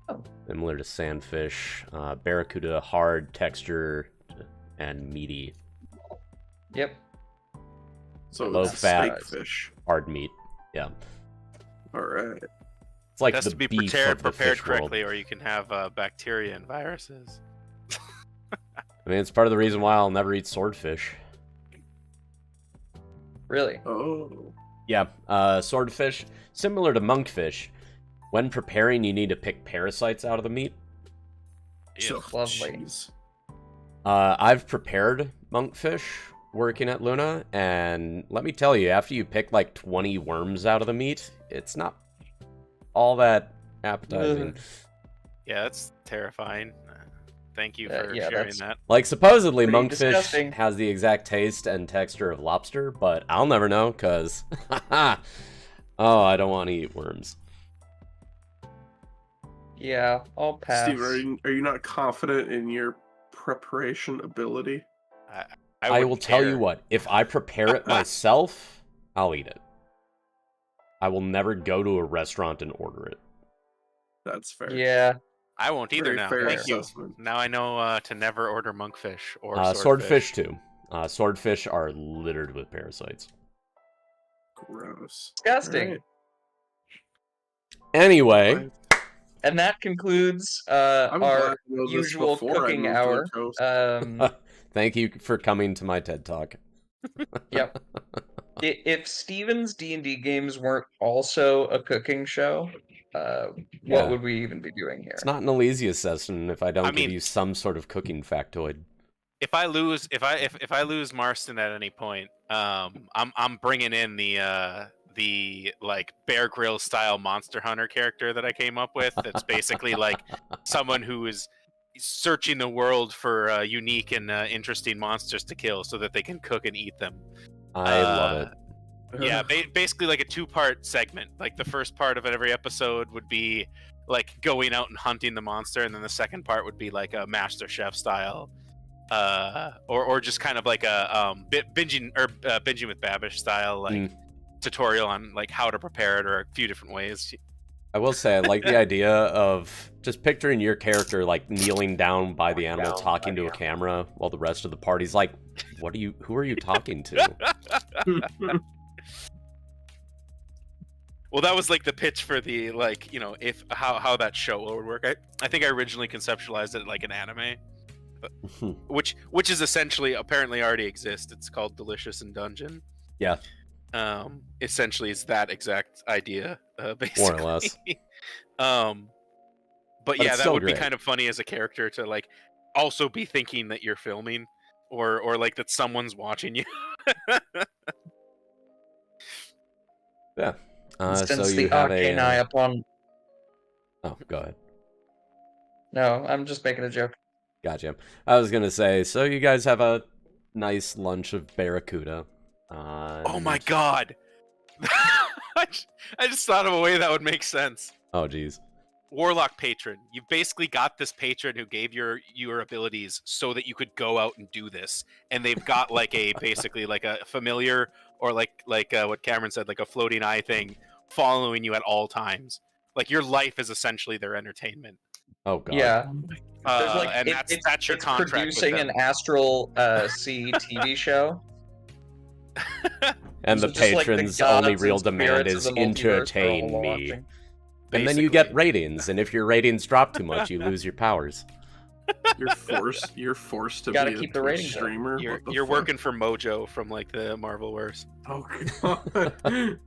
Oh. Similar to sandfish. Barracuda, hard texture and meaty. Yep. So Low it's fat. steak fish. Hard meat. Yeah. All right. It's like It has the to be beef prepared of the fish world. correctly, or you can have bacteria and viruses. I mean, it's part of the reason why I'll never eat swordfish. Really? Oh. Yeah, swordfish, similar to monkfish. When preparing, you need to pick parasites out of the meat. Ew. Lovely. Jeez. I've prepared monkfish working at Luna, and let me tell you, after you pick like 20 worms out of the meat, it's not all that appetizing. Yeah, that's terrifying. Thank you for yeah, sharing that's- that. Like, supposedly Pretty monkfish disgusting. has the exact taste and texture of lobster, but I'll never know, because... oh, I don't want to eat worms. Yeah, I'll pass. Steve, are you not confident in your preparation ability? I wouldn't will tell you care. what, if I prepare it myself, I'll eat it. I will never go to a restaurant and order it. That's fair. Yeah. I won't either Very now. fair Thank you. assessment. Now I know to never order monkfish or Swordfish, too. Swordfish are littered with parasites. Gross. Disgusting. Alright. Anyway, And that concludes I'm glad our I know this usual before I cooking moved to the hour. coast. thank you for coming to my TED Talk. Yep. If Steven's D&D games weren't also a cooking show, Yeah. what would we even be doing here? It's not an Elysius session if I don't I give mean- you some sort of cooking factoid. If I lose, if I lose Marston at any point, I'm bringing in the like Bear Grylls style Monster Hunter character that I came up with. That's basically like someone who is searching the world for unique and interesting monsters to kill, so that they can cook and eat them. I love it. Yeah, basically like a two-part segment. Like the first part of every episode would be like going out and hunting the monster, and then the second part would be like a Master Chef style, or just kind of like a binging with Babish style, like tutorial on like how to prepare it, or a few different ways. I will say I like the idea of just picturing your character like kneeling down by the animal, talking to a camera, while the rest of the party's like, who are you talking to? Well, that was like the pitch for the, like, you know, if how that show would work. I think I originally conceptualized it like an anime, which is essentially apparently already exists. It's called Delicious in Dungeon. Yeah. Essentially, it's that exact idea, basically. More or less. But yeah, that would great. be kind of funny as a character to like also be thinking that you're filming, or like that someone's watching you. Yeah. Since so the you have arcane eye upon. Oh, go ahead. No, I'm just making a joke. Gotcha. I was gonna say, so you guys have a nice lunch of barracuda. Oh my god! I just thought of a way that would make sense. Oh geez. Warlock patron. You've basically got this patron who gave your abilities so that you could go out and do this, and they've got like basically like a familiar, or like what Cameron said, like a floating eye thing following you at all times. Like your life is essentially their entertainment. Oh god. Yeah. And that's your contract. Producing with them. an Astral Sea TV show. And So the just like the patron's gods only and real demand spirits is of the multiverse are all entertain me. watching. And then you get ratings, and if your ratings drop too much, you lose your powers. You're forced to Gotta be keep a the Twitch ratings up. streamer. You're working for Mojo from like the Marvelverse. Oh god.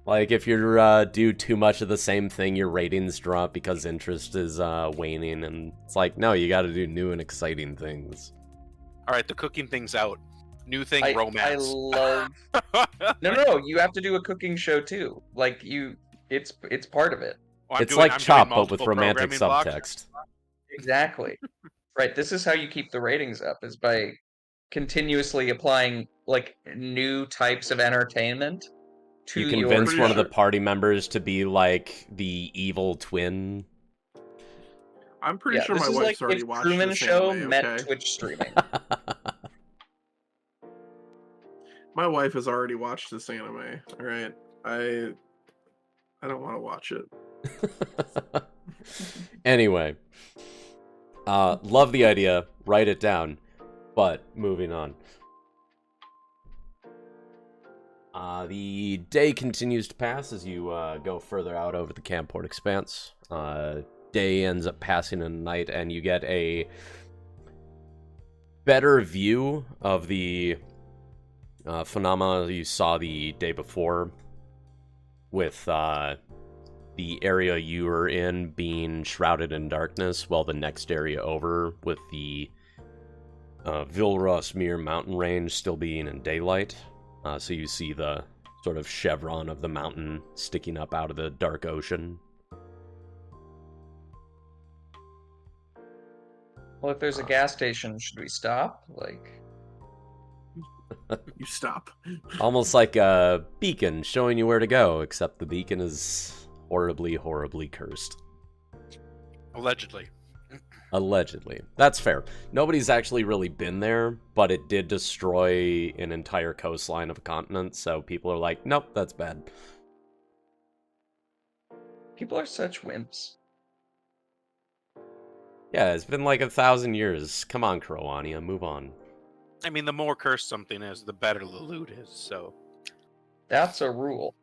Like, if you do too much of the same thing, your ratings drop because interest is waning, and it's like, no, you gotta do new and exciting things. Alright, the cooking thing's out. New thing, I romance. love. No, you have to do a cooking show too. Like it's part of it. Well, It's like I'm Chop, doing but with multiple romantic programming blocks. subtext. Exactly. Right. This is how you keep the ratings up, is by continuously applying like new types of entertainment to You your convince one of the show. party members to be like the evil twin. I'm pretty sure this my is wife's like already if watched Truman this Show anime, met okay? Twitch streaming. My wife has already watched this anime. All right, I don't want to watch it. Anyway, love the idea. Write it down. But moving on. The day continues to pass as you go further out over the Camport Expanse. Day ends up passing in night, and you get a better view of the phenomena you saw the day before, with the area you were in being shrouded in darkness, while the next area over with the Vilrosmere mountain range still being in daylight. So you see the sort of chevron of the mountain sticking up out of the dark ocean. Well, if there's a gas station, should we stop? Like, You stop. Almost like a beacon showing you where to go, except the beacon is horribly, horribly cursed. Allegedly. Allegedly. That's fair. Nobody's actually really been there, but it did destroy an entire coastline of a continent, so people are like, nope, that's bad. people are such wimps. Yeah, it's been like 1,000 years. Come on, Croania, move on. I mean, the more cursed something is, the better the loot is, so... That's a rule.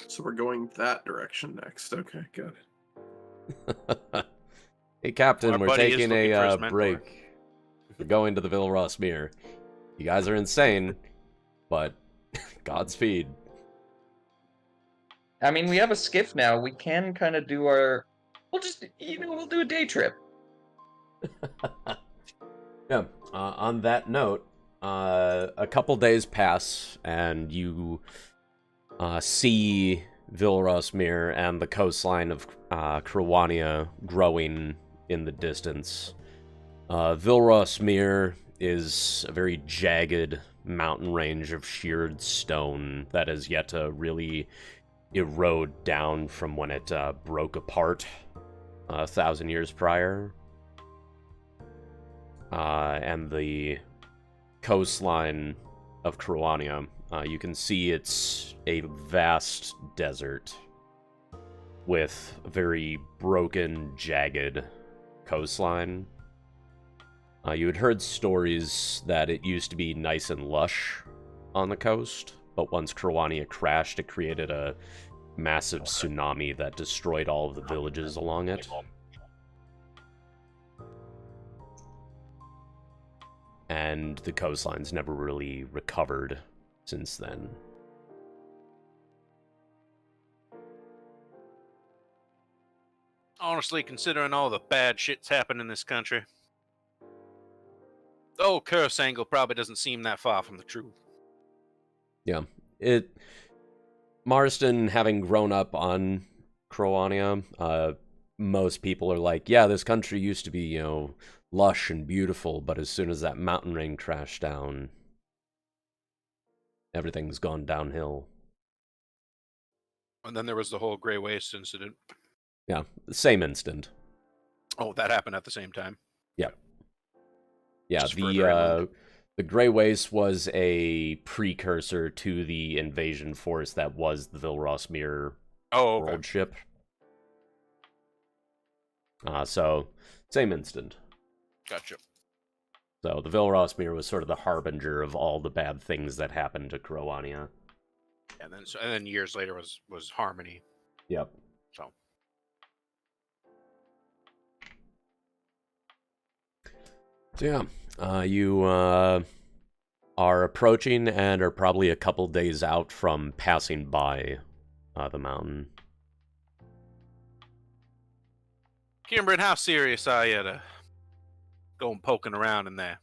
So we're going that direction next. Okay, got it. Hey, Captain, Our we're buddy is taking looking for his a mentor. break. We're going to the Vilrosmere. You guys are insane, but Godspeed. I mean, we have a skiff now. We can kind of do our... we'll do a day trip. Yeah, on that note, a couple days pass, and you see Vilrosmere and the coastline of Croania growing in the distance. Vilrosmere is a very jagged mountain range of sheared stone that has yet to really erode down from when it broke apart 1,000 years prior. And the coastline of Croania, you can see it's a vast desert with a very broken, jagged coastline. You had heard stories that it used to be nice and lush on the coast, but once Croania crashed, it created a massive tsunami that destroyed all of the villages along it. And the coastline's never really recovered since then. Honestly, considering all the bad shit's happened in this country, the old curse angle probably doesn't seem that far from the truth. Yeah. Marston, having grown up on Croania, most people are like, yeah, this country used to be, lush and beautiful, but as soon as that mountain range crashed down, everything's gone downhill. And then there was the whole Grey Waste incident. Yeah, the same instant. Oh, that happened at the same time? Yeah. Yeah, Just further inland. the Grey Waste was a precursor to the invasion force that was the Vilrosmir world ship. So, same instant. Gotcha. So, the Vilrosmir was sort of the harbinger of all the bad things that happened to Croania. And then years later was Harmony. Yep. So. So yeah, you are approaching and are probably a couple days out from passing by the mountain. Kimbryn, how serious are you to going poking around in there?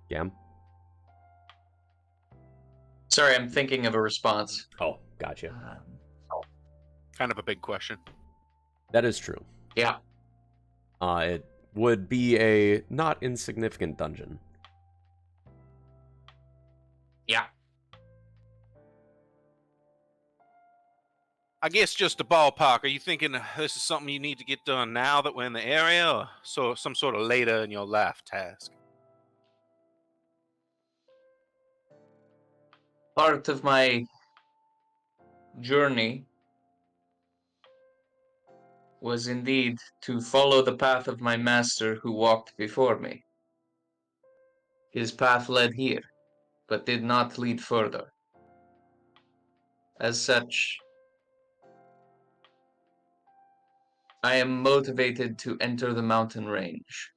Gam? Sorry, I'm thinking of a response. Oh, gotcha. Kind of a big question. That is true. Yeah. It would be a not insignificant dungeon. Yeah. I guess just a ballpark. Are you thinking this is something you need to get done now that we're in the area, or so some sort of later in your life task? Part of my journey was indeed to follow the path of my master who walked before me. His path led here, but did not lead further. As such, I am motivated to enter the mountain range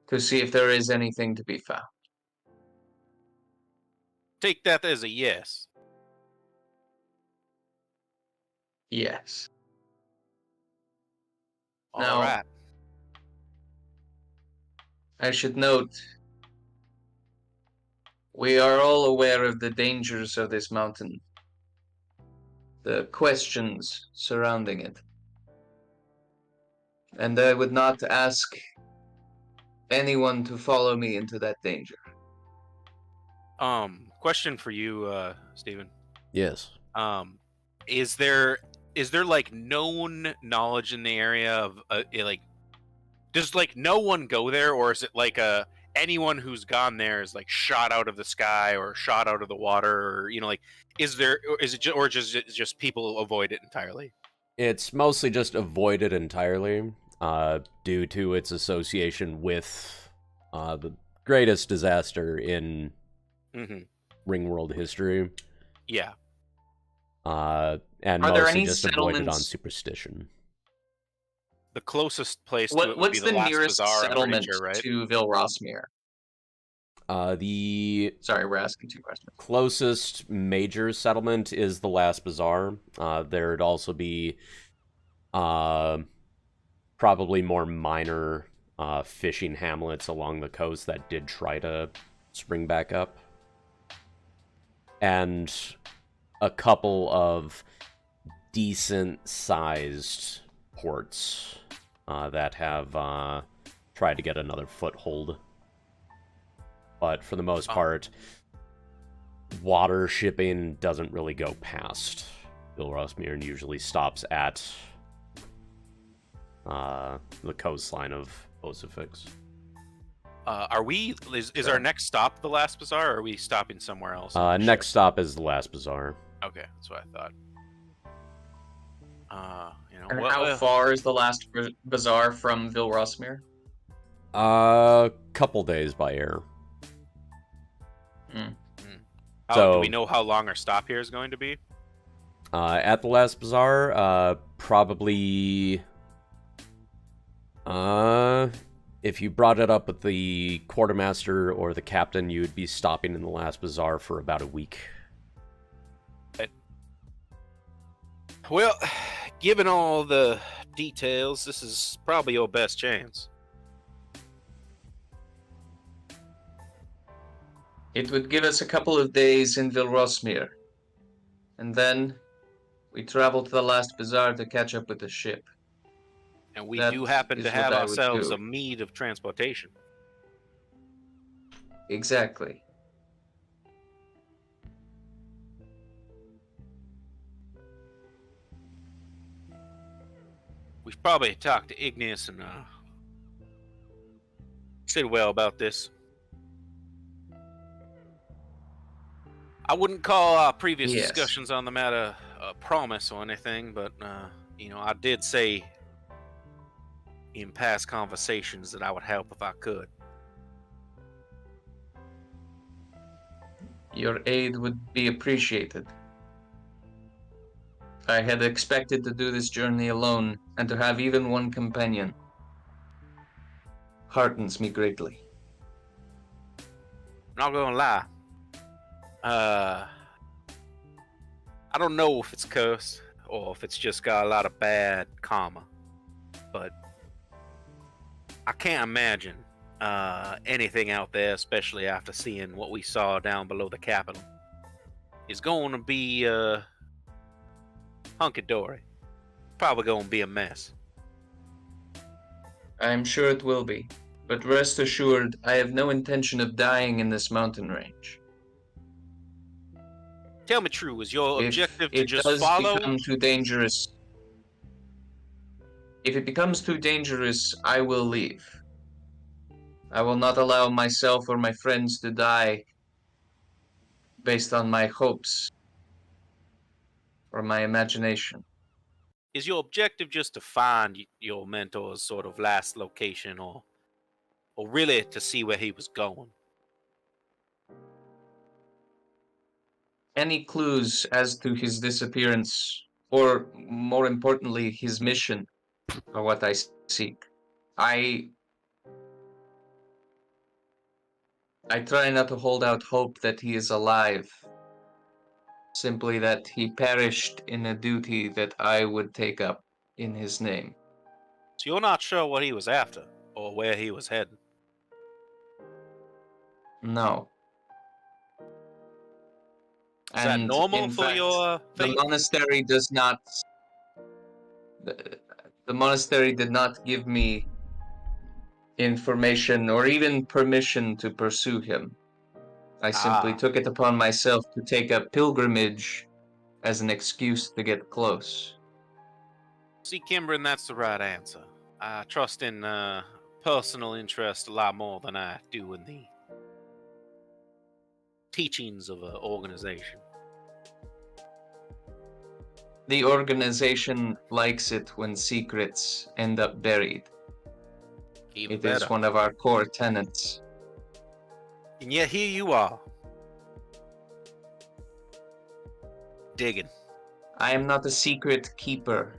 to see if there is anything to be found. Take that as a yes. Yes. All Now, right. I should note, we are all aware of the dangers of this mountain, the questions surrounding it. And I would not ask anyone to follow me into that danger. Question for you, Stephen. Yes. Is there like known knowledge in the area of like, does like no one go there, or is it like anyone who's gone there is like shot out of the sky or shot out of the water, or like is it just people avoid it entirely? It's mostly just avoided entirely due to its association with the greatest disaster in Ringworld history. Yeah. And Are there mostly any just avoided on settlements? superstition. The closest place to it would What's be the the last nearest bazaar, I'm pretty settlement sure, right? to Vilrosmir? Sorry, we're asking two questions. Closest major settlement is the last bazaar. There'd also be probably more minor fishing hamlets along the coast that did try to spring back up. And a couple of decent-sized ports that have tried to get another foothold. But for the most part, water shipping doesn't really go past Vilrosmir and usually stops at the coastline of Osifix. Is our next stop the last bazaar, or are we stopping somewhere else? Next stop is the last bazaar. Okay, that's what I thought. And how far is the last bazaar from Vilrosmir? Couple days by air. Do we know how long our stop here is going to be? At the last bazaar, probably... if you brought it up with the quartermaster or the captain, you'd be stopping in the last bazaar for about a week. Well, given all the details, this is probably your best chance. It would give us a couple of days in Vilrosmir. And then we travel to the last bazaar to catch up with the ship. And we That do happen is to what have I would ourselves do. a means of transportation. Exactly. We've probably talked to Igneous and said well about this. I wouldn't call our previous Yes. discussions on the matter a promise or anything, but I did say in past conversations that I would help if I could. Your aid would be appreciated. I had expected to do this journey alone, and to have even one companion heartens me greatly. Not gonna lie. I don't know if it's cursed or if it's just got a lot of bad karma, but I can't imagine anything out there, especially after seeing what we saw down below the capital, is going to be hunky-dory. Probably going to be a mess. I am sure it will be, but rest assured, I have no intention of dying in this mountain range. Tell me true, is your objective to If it just does follow? become too dangerous, if it becomes too dangerous, I will leave. I will not allow myself or my friends to die based on my hopes or my imagination. Is your objective just to find your mentor's sort of last location, or really to see where he was going? Any clues as to his disappearance, or more importantly, his mission, are what I seek. I try not to hold out hope that he is alive, simply that he perished in a duty that I would take up in his name. So you're not sure what he was after, or where he was heading? No. Is that normal in for fact, your the faith? monastery does not. The monastery did not give me information or even permission to pursue him. I simply took it upon myself to take a pilgrimage as an excuse to get close. See, Kimbrin, that's the right answer. I trust in personal interest a lot more than I do in the teachings of an organization. The organization likes it when secrets end up buried. Even It better. is one of our core tenets. And yet here you are. Digging. I am not a secret keeper.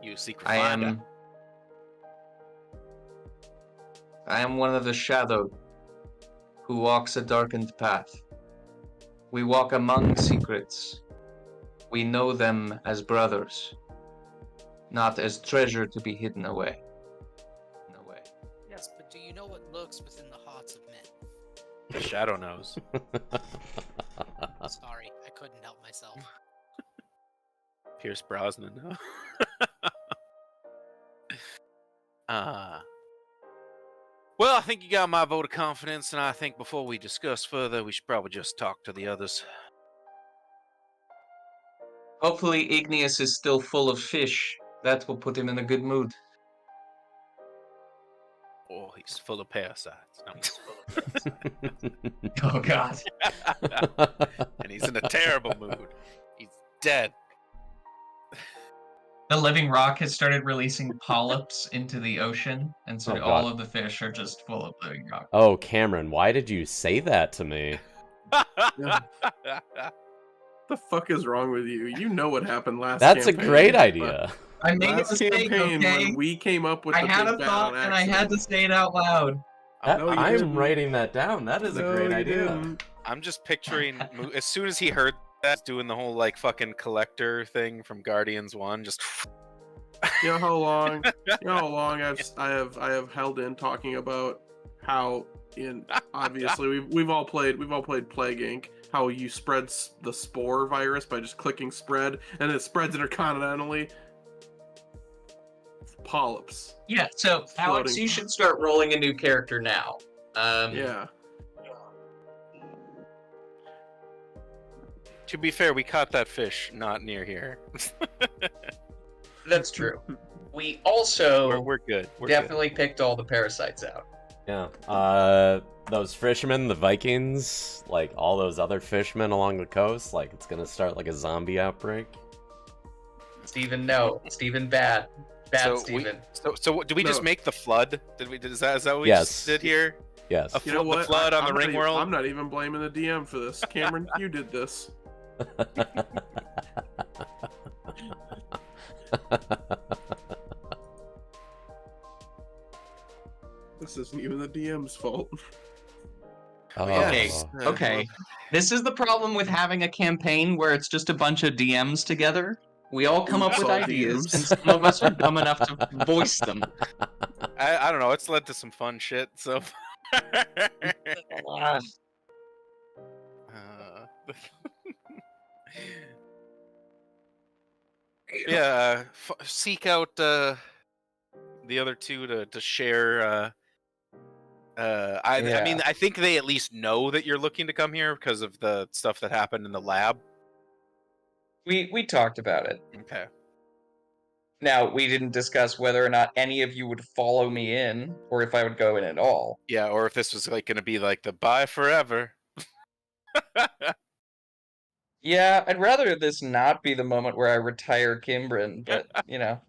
You a secret I finder. am one of the shadow who walks a darkened path. We walk among secrets. We know them as brothers, not as treasure to be hidden away. Yes, but do you know what lurks within the hearts of men? The shadow knows. Sorry, I couldn't help myself. Pierce Brosnan. Huh? Well, I think you got my vote of confidence, and I think before we discuss further, we should probably just talk to the others. Hopefully Igneous is still full of fish. That will put him in a good mood. Oh, he's full of parasites. No. Oh, God. And he's in a terrible mood. He's dead. The living rock has started releasing polyps into the ocean, and so Oh, all God. of the fish are just full of living rock. Oh, Cameron, why did you say that to me? The fuck is wrong with you? You know what happened last That's campaign. a great idea. I made a Last mistake, campaign okay? when we came up with I the had big a bad thought, on and I had to accident. say it out loud. No, you I'm didn't. writing that down. That is a No, great you idea. didn't. I'm just picturing, as soon as he heard that, doing the whole, like, fucking collector thing from Guardians 1, just... You know how long? I have held in talking about how obviously we've all played Plague Inc. How you spread the spore virus by just clicking spread, and it spreads intercontinentally. Polyps. Yeah, so Alex, Floating. you should start rolling a new character now. Yeah. To be fair, we caught that fish not near here. That's true. We also We're good. We're definitely picked all the parasites out. Yeah. Those fishermen, the Vikings, like all those other fishermen along the coast, like it's gonna start like a zombie outbreak. Steven, no. Steven, bad. Bad, So Steven. So did we just No. make the flood? Is that what we Yes. just did here? Yes. A You know what? The flood on the I'm not Ringworld? I'm not even blaming the DM for this. Cameron, you did this. This isn't even the DM's fault. Oh. Okay, okay. This is the problem with having a campaign where it's just a bunch of DMs together. We all come up Oops, with all ideas, DMs. and some of us are dumb enough to voice them. I don't know. It's led to some fun shit. So. Yeah, seek out the other two to share. I mean, I think they at least know that you're looking to come here because of the stuff that happened in the lab. We talked about it. Okay. Now, we didn't discuss whether or not any of you would follow me in, or if I would go in at all. Yeah, or if this was like going to be like the bye forever. Yeah, I'd rather this not be the moment where I retire Kimbrin, but, you know.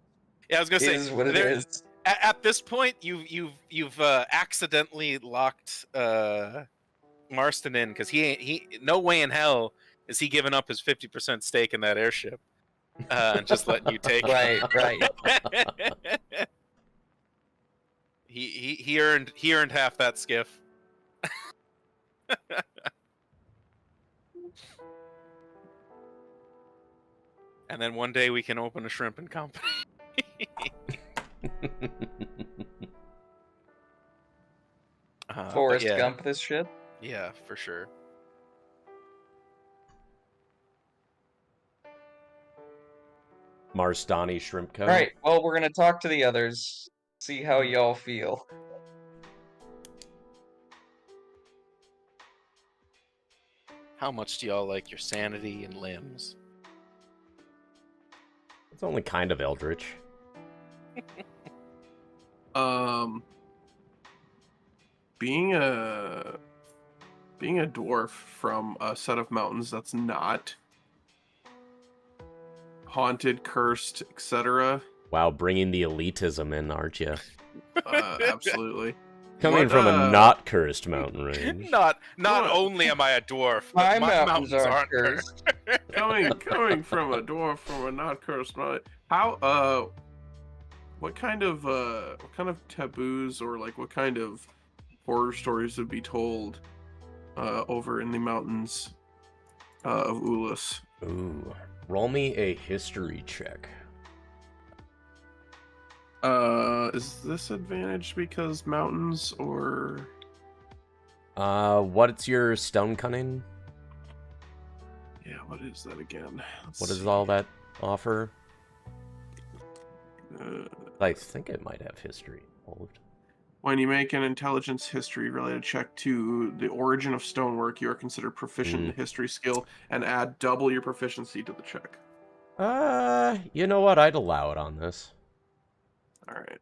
Yeah, I was gonna say, It is what it is. At this point, you've accidentally locked Marston in because he no way in hell is he giving up his 50% stake in that airship and just letting you take it. Right. he earned half that skiff. And then one day we can open a shrimping company. Forrest yeah. Gump this shit. Yeah, for sure. Marsdani Shrimp Co. Alright, well, we're gonna talk to the others, see how y'all feel. How much do y'all like your sanity and limbs? It's only kind of eldritch. Being a dwarf from a set of mountains that's not haunted, cursed, etc. Wow, bringing the elitism in, aren't you? Absolutely. Coming What, from a not cursed mountain range. Not What? only am I a dwarf, My but my mountains aren't cursed. coming from a dwarf from a not cursed mountain. How what kind of taboos or like what kind of horror stories would be told over in the mountains of Ulyss? Ooh. Roll me a history check. Is this advantage because mountains or What's your stone cunning? yeah, what is that again? Let's What does see. all that offer? I think it might have history involved. When you make an intelligence history related check to the origin of stonework, you are considered proficient in the history skill and add double your proficiency to the check. You know what? I'd allow it on this. All right.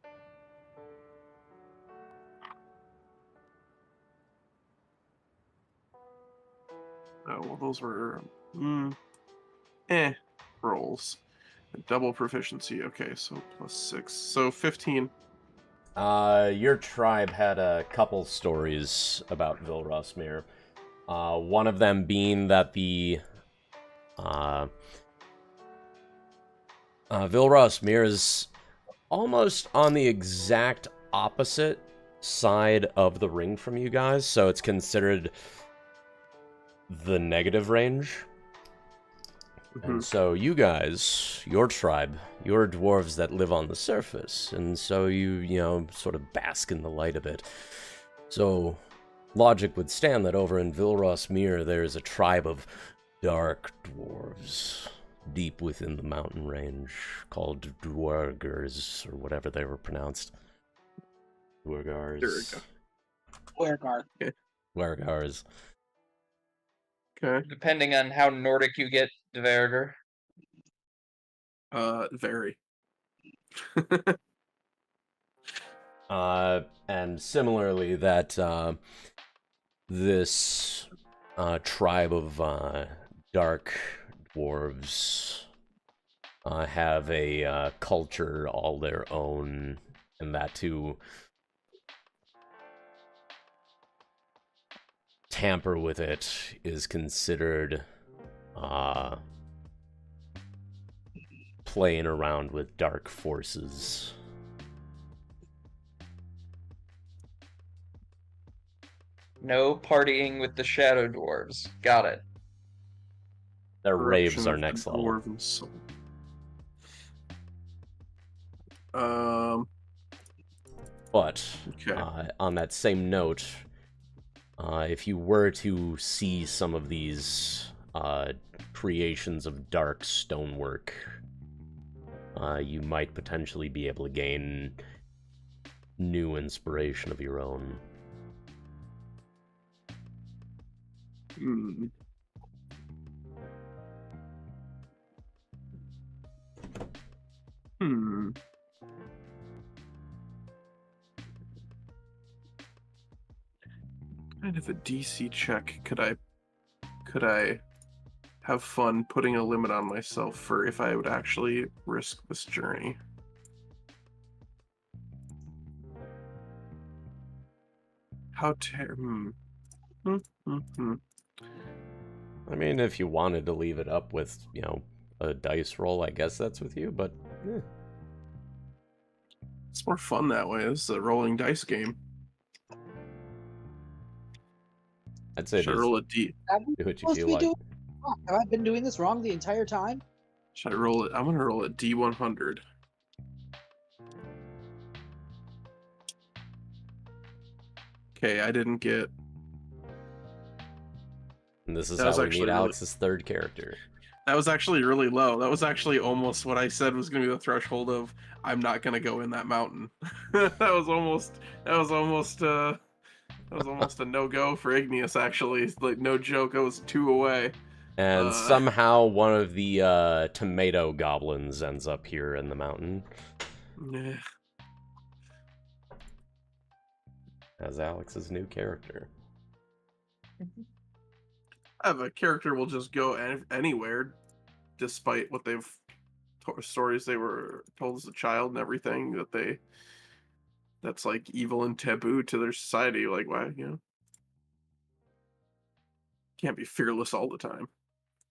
Oh, well, those were rolls. Double proficiency. Okay, so +6. So 15. Your tribe had a couple stories about Vilrosmir. One of them being that the Vilrosmir is almost on the exact opposite side of the ring from you guys, so it's considered the negative range. And so you guys, your tribe, you're dwarves that live on the surface, and so you know, sort of bask in the light a bit. So logic would stand that over in Vilrosmir there's a tribe of dark dwarves deep within the mountain range called Dwergers, or whatever they were pronounced. Dwergars. Dwergars. Okay. Depending on how Nordic you get, Dverger. Very. And similarly, that this tribe of dark dwarves have a culture all their own, and that to tamper with it is considered playing around with dark forces. No partying with the Shadow Dwarves. Got it. Their raves Corruption are of next the level. Dwarven soul. But Okay. on that same note, if you were to see some of these creations of dark stonework, you might potentially be able to gain new inspiration of your own. Hmm. Hmm. Kind of a DC check. Could I have fun putting a limit on myself for if I would actually risk this journey? How I mean, if you wanted to leave it up with, you know, a dice roll, I guess that's with you, but It's more fun that way. This is a rolling dice game. I'd say Should I just roll a D? do what you feel like. Have I been doing this wrong the entire time? Should I roll it? I'm gonna roll a D100. Okay, I didn't get. And this is That was how we actually meet really- Alex's third character. That was actually really low. That was actually almost what I said was gonna be the threshold of I'm not gonna go in that mountain. that was almost a no-go for Igneous, actually. Like, no joke, I was 2 away. And somehow one of the tomato goblins ends up here in the mountain Yeah. as Alex's new character. I have a character will just go anywhere, despite what they've stories they were told as a child and everything that's like evil and taboo to their society. Like, why, can't be fearless all the time.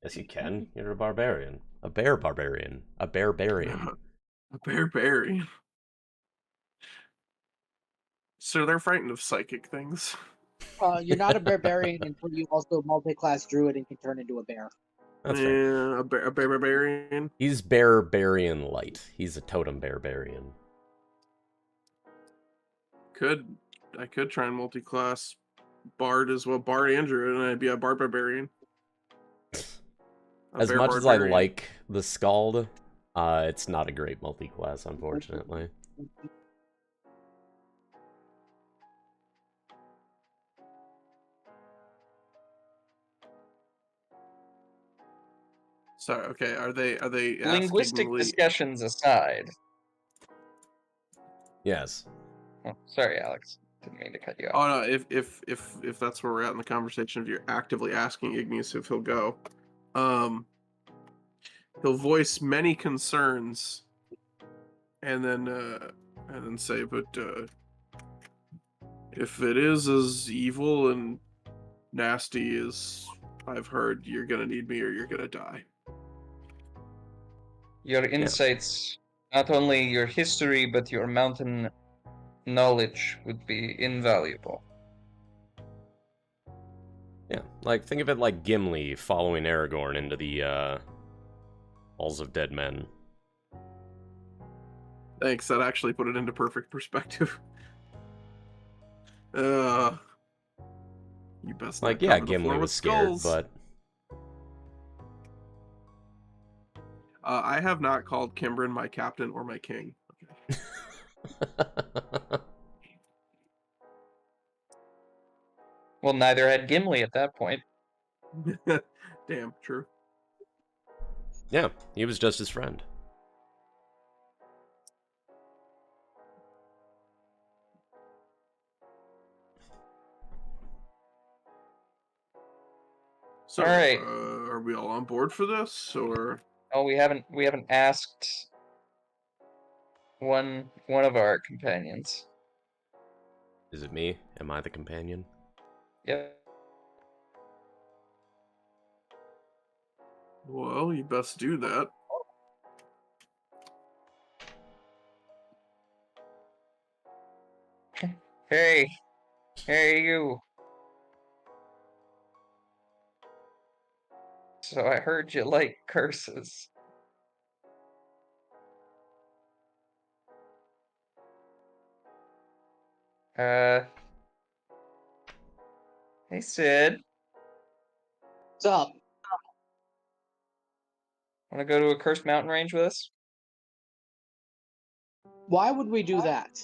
Yes, you can. You're a barbarian. A bear barbarian. A bear-barian. A barbarian. So they're frightened of psychic things. You're not a barbarian until you also multi-class druid and can turn into a bear. That's fair. Yeah, a barbarian. He's barbarian light. He's a totem barbarian. I could try and multi-class bard as well, bard and druid, and I'd be a barbarian. As much as I like the Scald, It's not a great multi-class, unfortunately. Sorry. Okay. Are they Linguistic asking discussions aside. Yes. Oh, sorry, Alex. Didn't mean to cut you off. Oh no, if that's where we're at in the conversation, if you're actively asking Igneous if he'll go, he'll voice many concerns, and then say, but if it is as evil and nasty as I've heard, you're gonna need me or you're gonna die. Your insights, not only your history, but your mountain knowledge would be invaluable. Yeah, like, think of it like Gimli following Aragorn into the, Halls of Dead Men. Thanks, that actually put it into perfect perspective. You best not Like, yeah, cover the Gimli floor was with scared, skulls. but... I have not called Kimbrin my captain or my king. Okay. Well, neither had Gimli at that point. Damn, true. Yeah, he was just his friend. So, All right. Are we all on board for this, or? Oh, we haven't asked one of our companions. Is it me? Am I the companion? Yep. Well, you best do that. Hey, you. So I heard you like curses. Hey, Sid. What's up? Want to go to a cursed mountain range with us? Why would we do that?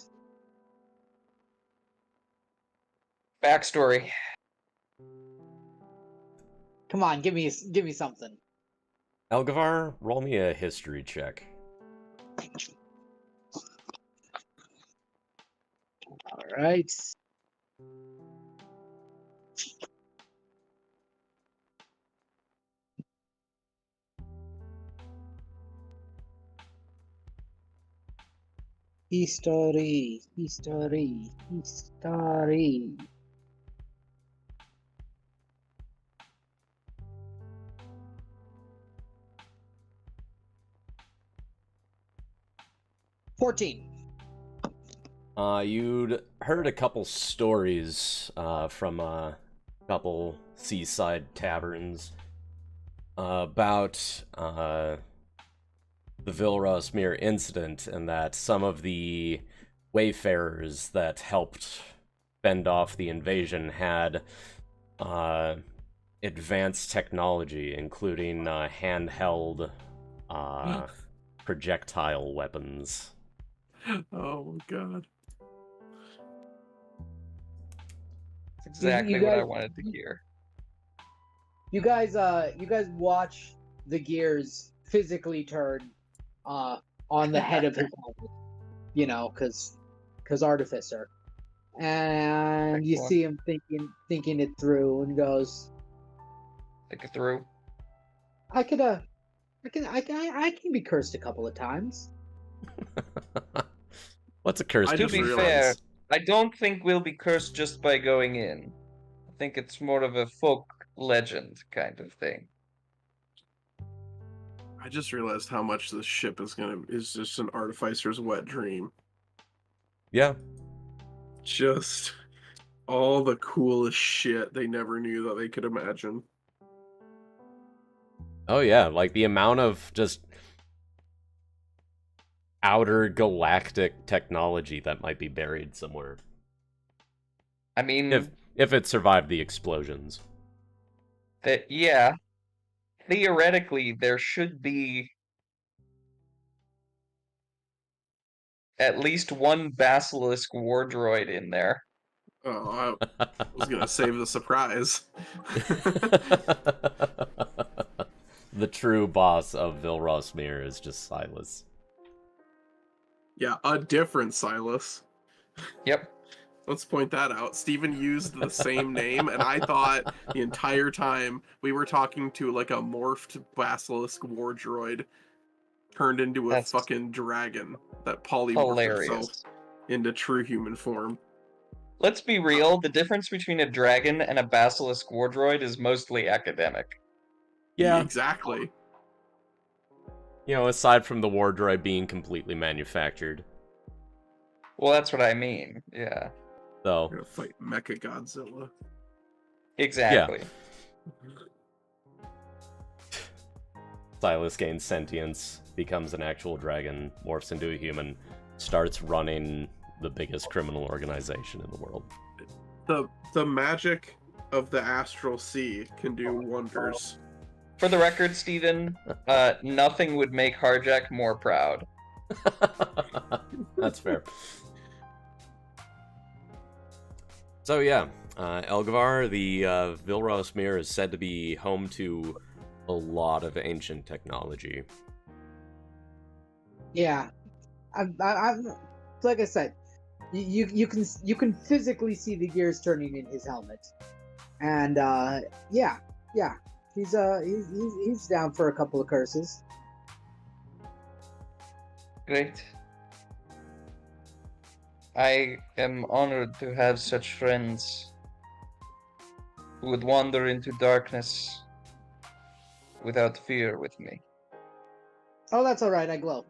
Backstory. Come on, give me something. Elgavar, roll me a history check. All right. History. 14. You'd heard a couple stories from a couple seaside taverns about the Vilrosmere incident, and that some of the wayfarers that helped fend off the invasion had advanced technology, including handheld projectile weapons. Oh my god. That's exactly You what I guys- wanted to hear. You guys watch the gears physically turn on the head of his helmet, you know, because artificer, and you Excellent. see him thinking it through, and goes, Think it through. I can be cursed a couple of times. What's a curse? I To just be realized- fair, I don't think we'll be cursed just by going in. I think it's more of a folk legend kind of thing. I just realized how much this ship is just an artificer's wet dream. Yeah. Just all the coolest shit they never knew that they could imagine. Oh yeah, like the amount of just outer galactic technology that might be buried somewhere. I mean, If it survived the explosions. yeah, theoretically there should be at least one basilisk war droid in there. Oh, I was gonna save the surprise. The true boss of Vilrosmir is just Silas. Yeah, a different Silas. Yep. Let's point that out. Steven used the same name, and I thought the entire time we were talking to like a morphed basilisk war droid turned into a That's fucking dragon that polymorphed itself hilarious. into true human form. Let's be real, the difference between a dragon and a basilisk war droid is mostly academic. Yeah, Exactly. you know, aside from the war droid being completely manufactured, Well, that's what I mean. Yeah. though. We're gonna fight Mecha Godzilla. Exactly. Silas gains sentience, becomes an actual dragon, morphs into a human, starts running the biggest criminal organization in the world. The magic of the astral sea can do wonders. For the record, Steven, nothing would make Harjack more proud. That's fair. So yeah, Elgavar, the Vilrosmir is said to be home to a lot of ancient technology. Yeah, I'm like I said, you can physically see the gears turning in his helmet, and yeah, he's down for a couple of curses. Great. I am honored to have such friends who would wander into darkness without fear with me. Oh, that's all right. I glow.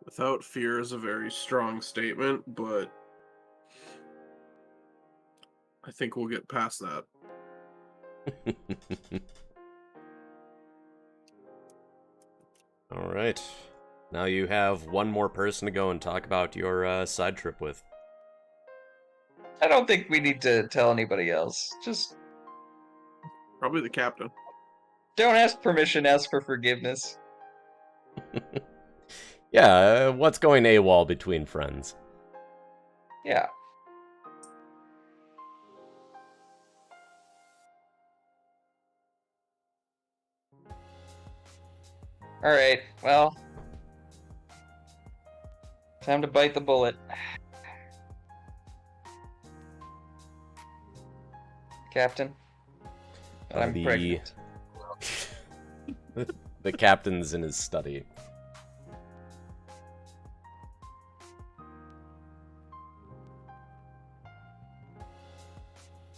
Without fear is a very strong statement, but I think we'll get past that. All right. Now you have one more person to go and talk about your side trip with. I don't think we need to tell anybody else. Just Probably the captain. don't ask permission, ask for forgiveness. Yeah, what's going AWOL between friends? Yeah. Alright, well. Time to bite the bullet. Captain. I'm pregnant. The captain's in his study.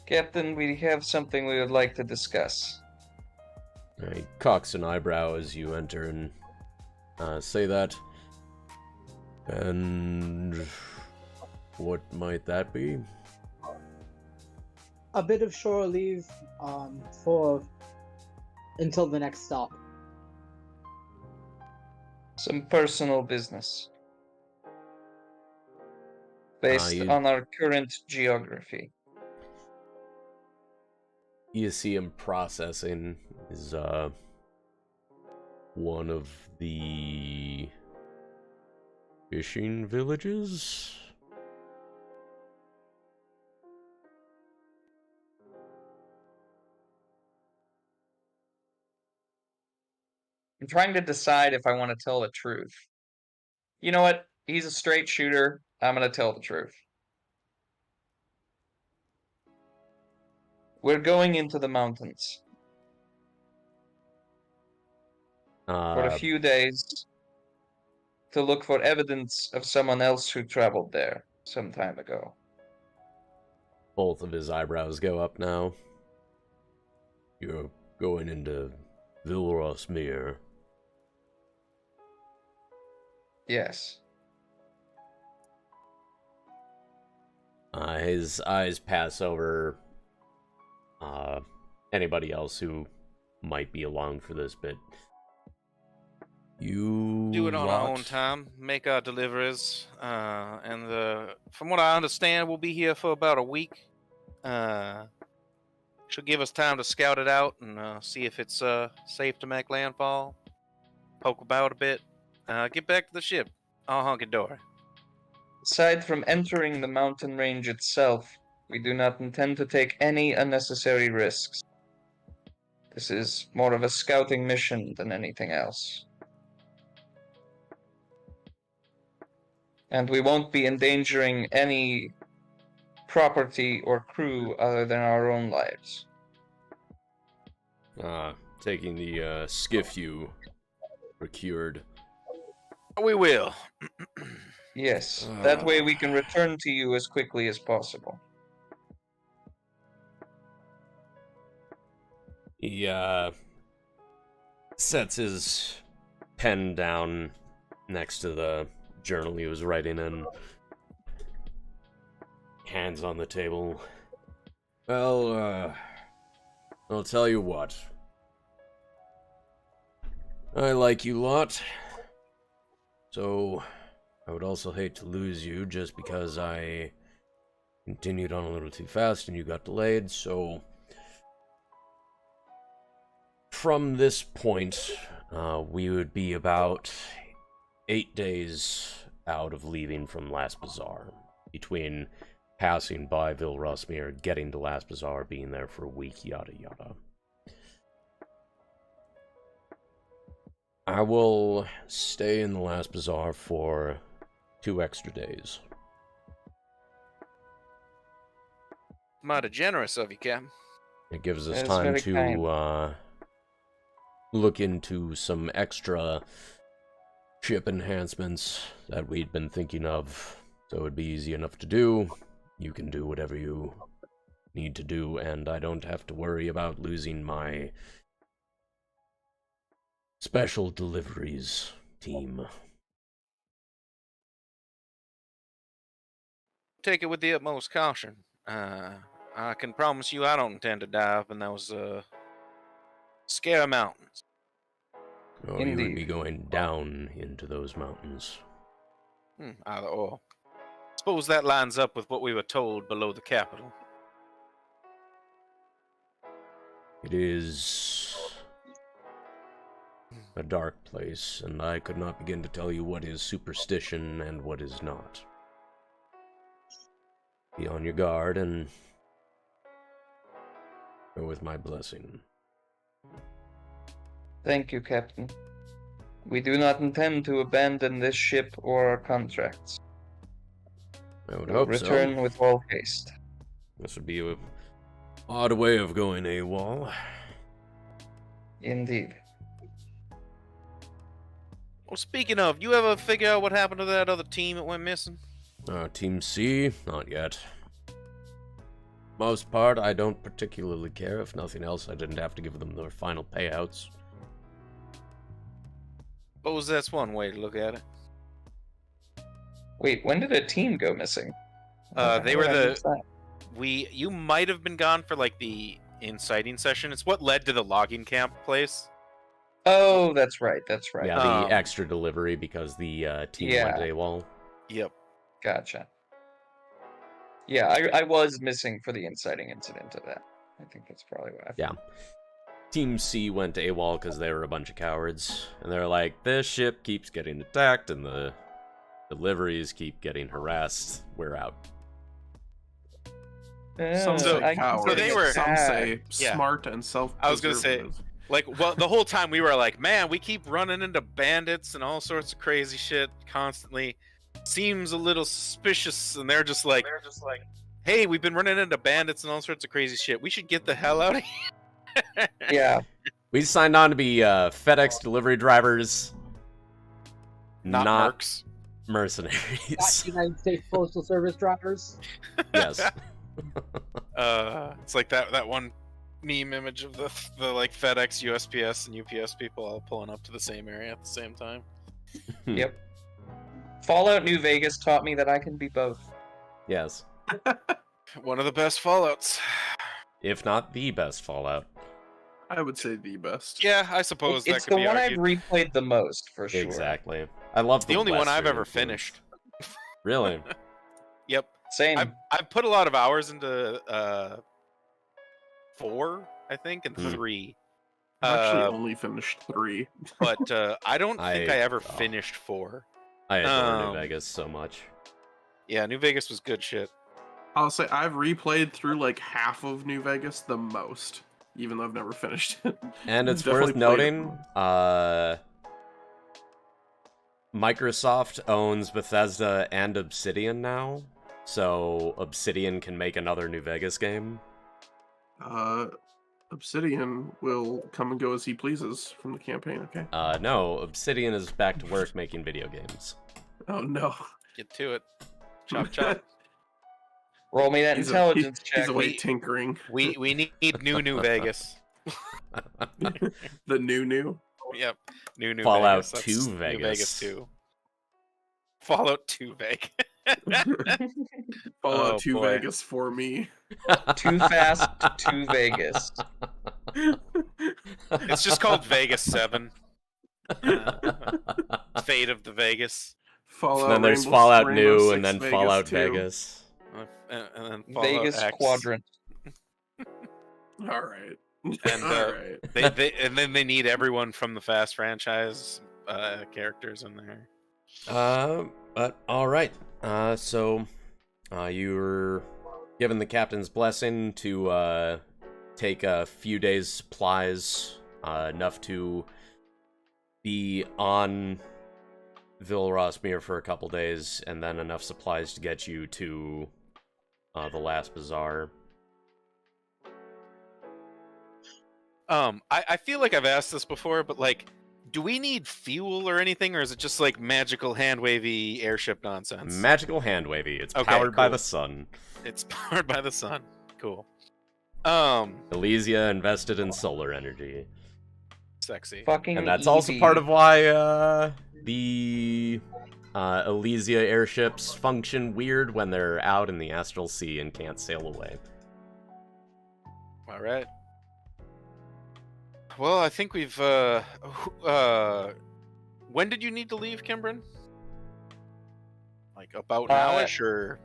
Captain, we have something we would like to discuss. He cocks an eyebrow as you enter and say that. And what might that be? A bit of shore leave for until the next stop. Some personal business. Based you- on our current geography. You see him processing is one of the fishing villages? I'm trying to decide if I want to tell the truth. You know what? He's a straight shooter. I'm going to tell the truth. We're going into the mountains for a few days to look for evidence of someone else who traveled there some time ago. Both of his eyebrows go up now. You're going into Vilrosmir. Yes. His eyes pass over anybody else who might be along for this bit. You Do it on our lot- own time, make our deliveries, and from what I understand, we'll be here for about a week. She'll give us time to scout it out and see if it's safe to make landfall. Poke about a bit. Get back to the ship. All hunky-dory. Aside from entering the mountain range itself, we do not intend to take any unnecessary risks. This is more of a scouting mission than anything else. And we won't be endangering any property or crew other than our own lives. Taking the skiff you procured. We will. Yes, that way we can return to you as quickly as possible. He sets his pen down next to the journal he was writing in. Hands on the table. Well, I'll tell you what. I like you lot. So, I would also hate to lose you just because I continued on a little too fast and you got delayed, so... From this point, we would be about 8 days out of leaving from Last Bazaar. Between passing by Vilrosmir, getting to Last Bazaar, being there for a week, yada yada. I will stay in the Last Bazaar for 2 extra days. Mighty generous of you, Captain. It gives us That is time very to kind. look into some extra ship enhancements that we'd been thinking of, so it'd be easy enough to do. You can do whatever you need to do, and I don't have to worry about losing my special deliveries team. Take it with the utmost caution. I can promise you I don't intend to dive in those scary mountains. Oh, you would Indeed. be going down into those mountains. Either or. Suppose that lines up with what we were told below the capital. It is a dark place, and I could not begin to tell you what is superstition and what is not. Be on your guard and go with my blessing. Thank you, Captain. We do not intend to abandon this ship or our contracts. I would We'll hope return so. with all haste. This would be a odd way of going AWOL. Indeed. Well, speaking of, you ever figure out what happened to that other team that went missing? Team C? Not yet. Most part, I don't particularly care. If nothing else, I didn't have to give them their final payouts. Suppose that's one way to look at it. Wait, when did a team go missing? They How were did I miss that? you might have been gone for like the inciting session. It's what led to the logging camp place. Oh, that's right. That's right. Yeah, the extra delivery because the team went AWOL. Yep. Gotcha. Yeah, I was missing for the inciting incident of that. I think that's probably what I Yeah. Team C went to AWOL because they were a bunch of cowards. And they're like, this ship keeps getting attacked and the deliveries keep getting harassed. We're out. Some say I can cowards, so they were- some say Yeah. smart and self. I was gonna say, like, well, the whole time we were like, man, we keep running into bandits and all sorts of crazy shit constantly. Seems a little suspicious, and they're just like, hey, we've been running into bandits and all sorts of crazy shit. We should get the hell out of here. Yeah. We signed on to be FedEx delivery drivers, Not mercs. mercenaries. Not United States Postal Service drivers. Yes. It's like that one meme image of the like FedEx, USPS, and UPS people all pulling up to the same area at the same time. Yep. Fallout New Vegas taught me that I can be both. Yes. One of the best Fallouts. If not the best Fallout. I would say the best. Yeah, I suppose that It's could the be one argued. I've replayed the most, for sure. Exactly. I love The only one I've Western ever influence. finished. Really? Yep. Same. I've put a lot of hours into 4, I think, and 3. I've actually only finished 3. But I don't think I ever oh. finished 4. I adore New Vegas so much. Yeah, New Vegas was good shit. I'll say I've replayed through like half of New Vegas the most, even though I've never finished it. And it's Definitely worth played it noting, Microsoft owns Bethesda and Obsidian now, so Obsidian can make another New Vegas game. Obsidian will come and go as he pleases from the campaign, okay? No, Obsidian is back to work making video games. Oh no. Get to it. Chop chop. Roll me that intelligence check. He's away tinkering. We need New Vegas. The new? Yep. New Fallout Vegas. That's 2 New Vegas. Vegas 2. Fallout 2 Vegas. Fallout 2 boy. Vegas for me. Too fast, too Vegas. It's just called Vegas 7. Fate of the Vegas. Fallout And then there's Rainbow- Fallout Rainbow New, Six and then Vegas Fallout 2. Vegas. And then Fallout Vegas X. Quadrant. All right. And, All right. and then they need everyone from the Fast franchise characters in there. But alright. So you were given the captain's blessing to take a few days' supplies, enough to be on Vilrosmere for a couple days, and then enough supplies to get you to the last bazaar. I feel like I've asked this before, but like, do we need fuel or anything, or is it just like magical hand wavy airship nonsense? Magical hand wavy. It's Okay, powered by cool. the sun. It's powered by the sun. Cool. Elysia invested in solar energy. Sexy. Fucking And that's easy. also part of why the Elysia airships function weird when they're out in the astral sea and can't sail away. All right. Well, I think we've. When did you need to leave, Kimbrin? Like about nowish, or?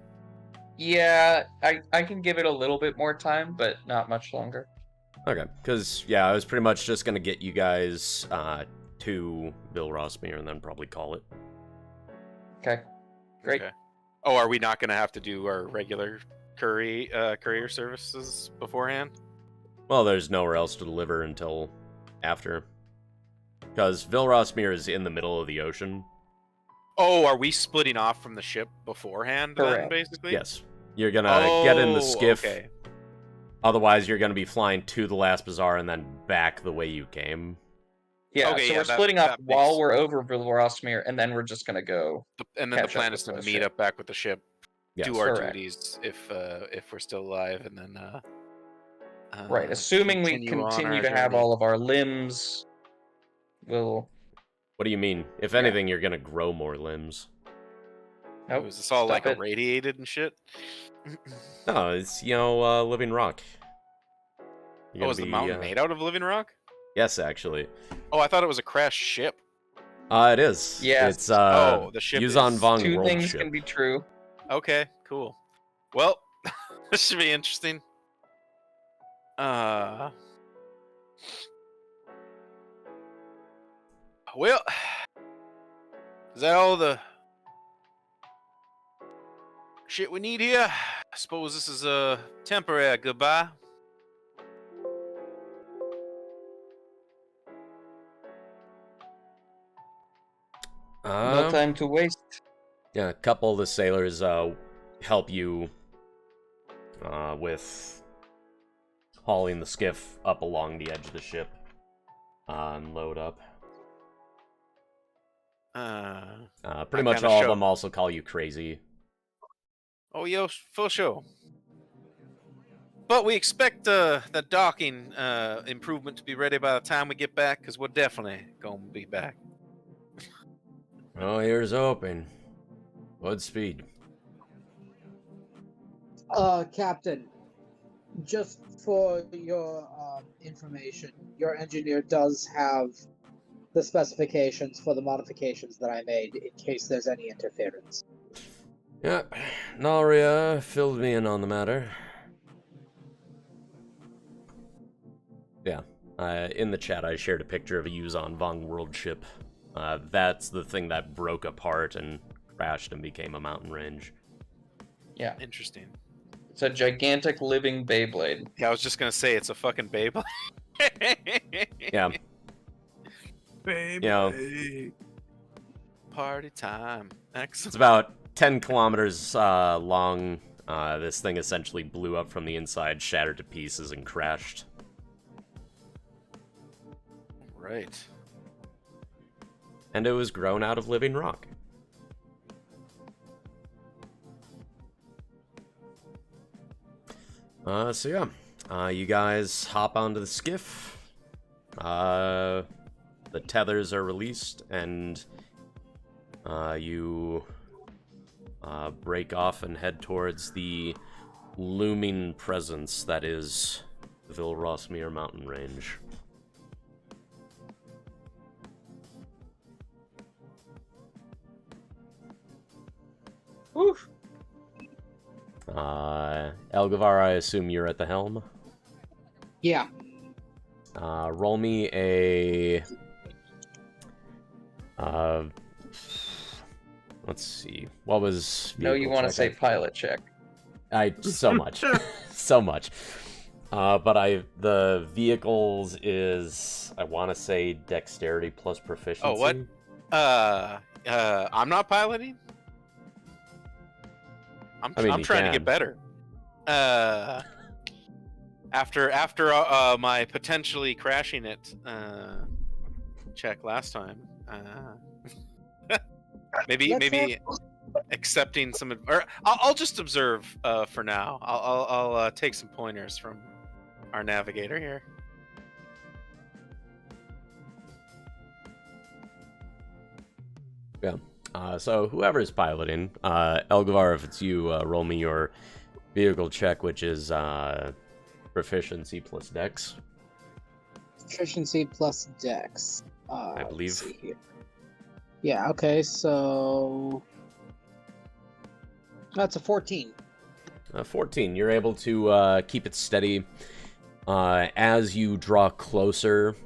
Yeah, I can give it a little bit more time, but not much longer. Okay, because, yeah, I was pretty much just going to get you guys to Vilrosmere and then probably call it. Okay, great. Okay. Oh, are we not going to have to do our regular courier services beforehand? Well, there's nowhere else to deliver until after. Because Vilrosmere is in the middle of the ocean. Oh, are we splitting off from the ship beforehand, then, Correct. basically? Yes. You're going to get in the skiff. Okay. Otherwise, you're going to be flying to the last bazaar and then back the way you came. Yeah, Okay, so yeah, we're that- splitting up that makes- while we're over Vilrosmere, and then we're just gonna go. And then the Catch up plan with is to the meet ship. up back with the ship, Yes. do our Correct. duties if we're still alive, and then Right, assuming we continue on continue our to have journey. all of our limbs, we'll. What do you mean? If anything, you're going to grow more limbs. Nope. Is this all stop like it. irradiated and shit? No, it's, living rock. You're Oh, gonna is the be, mountain made out of living rock? Yes, actually. Oh, I thought it was a crashed ship. It is. Yes. It's, Oh, the ship Yuzan is- Vong Two world things ship. can be true. Okay, cool. Well, this should be interesting. Well, is that all the shit we need here? I suppose this is a temporary goodbye. No time to waste. Yeah, a couple of the sailors help you with hauling the skiff up along the edge of the ship and load up. Pretty much kinda all of show- them also call you crazy. Oh, yo, for sure. But we expect the docking improvement to be ready by the time we get back, because we're definitely going to be back. Oh, here's hoping. What speed? Captain, just for your information, your engineer does have the specifications for the modifications that I made in case there's any interference. Yeah, Naria filled me in on the matter. Yeah. In the chat, I shared a picture of a Yuzon Vong world ship. That's the thing that broke apart and crashed and became a mountain range. Yeah, Interesting. it's a gigantic living Beyblade. Yeah, I was just gonna say it's a fucking Beyblade. Yeah. Baby. You know, Party time. it's Excellent. about 10 kilometers long. This thing essentially blew up from the inside, shattered to pieces, and crashed. Right. And it was grown out of living rock. So yeah, you guys hop onto the skiff. The tethers are released, and you break off and head towards the looming presence that is Vilrosmere mountain range. Oof. Elgavar, I assume you're at the helm. Yeah. Roll me a... let's see. What was... No, you want to say pilot check. So much. So much. But the vehicles is, I want to say, dexterity plus proficiency. Oh, what? I'm not piloting? I'm trying to get better. After my potentially crashing it check last time, maybe accepting some, or I'll just observe for now. I'll take some pointers from our navigator here. Yeah. So whoever's piloting, Elgavar, if it's you, roll me your vehicle check, which is proficiency plus dex. Proficiency plus dex. I believe. Let's see here. Yeah, okay, so... That's a 14. 14. You're able to keep it steady. As you draw closer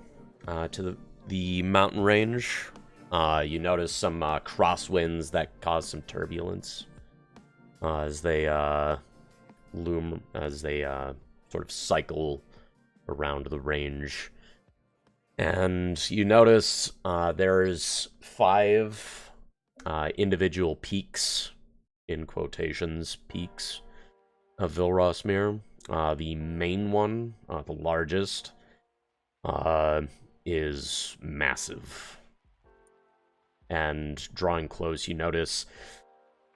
to the mountain range, you notice some crosswinds that cause some turbulence as they loom, as they sort of cycle around the range. And you notice there's 5 individual peaks, in quotations, peaks of Vilrosmere. The main one, the largest, is massive. And drawing close, you notice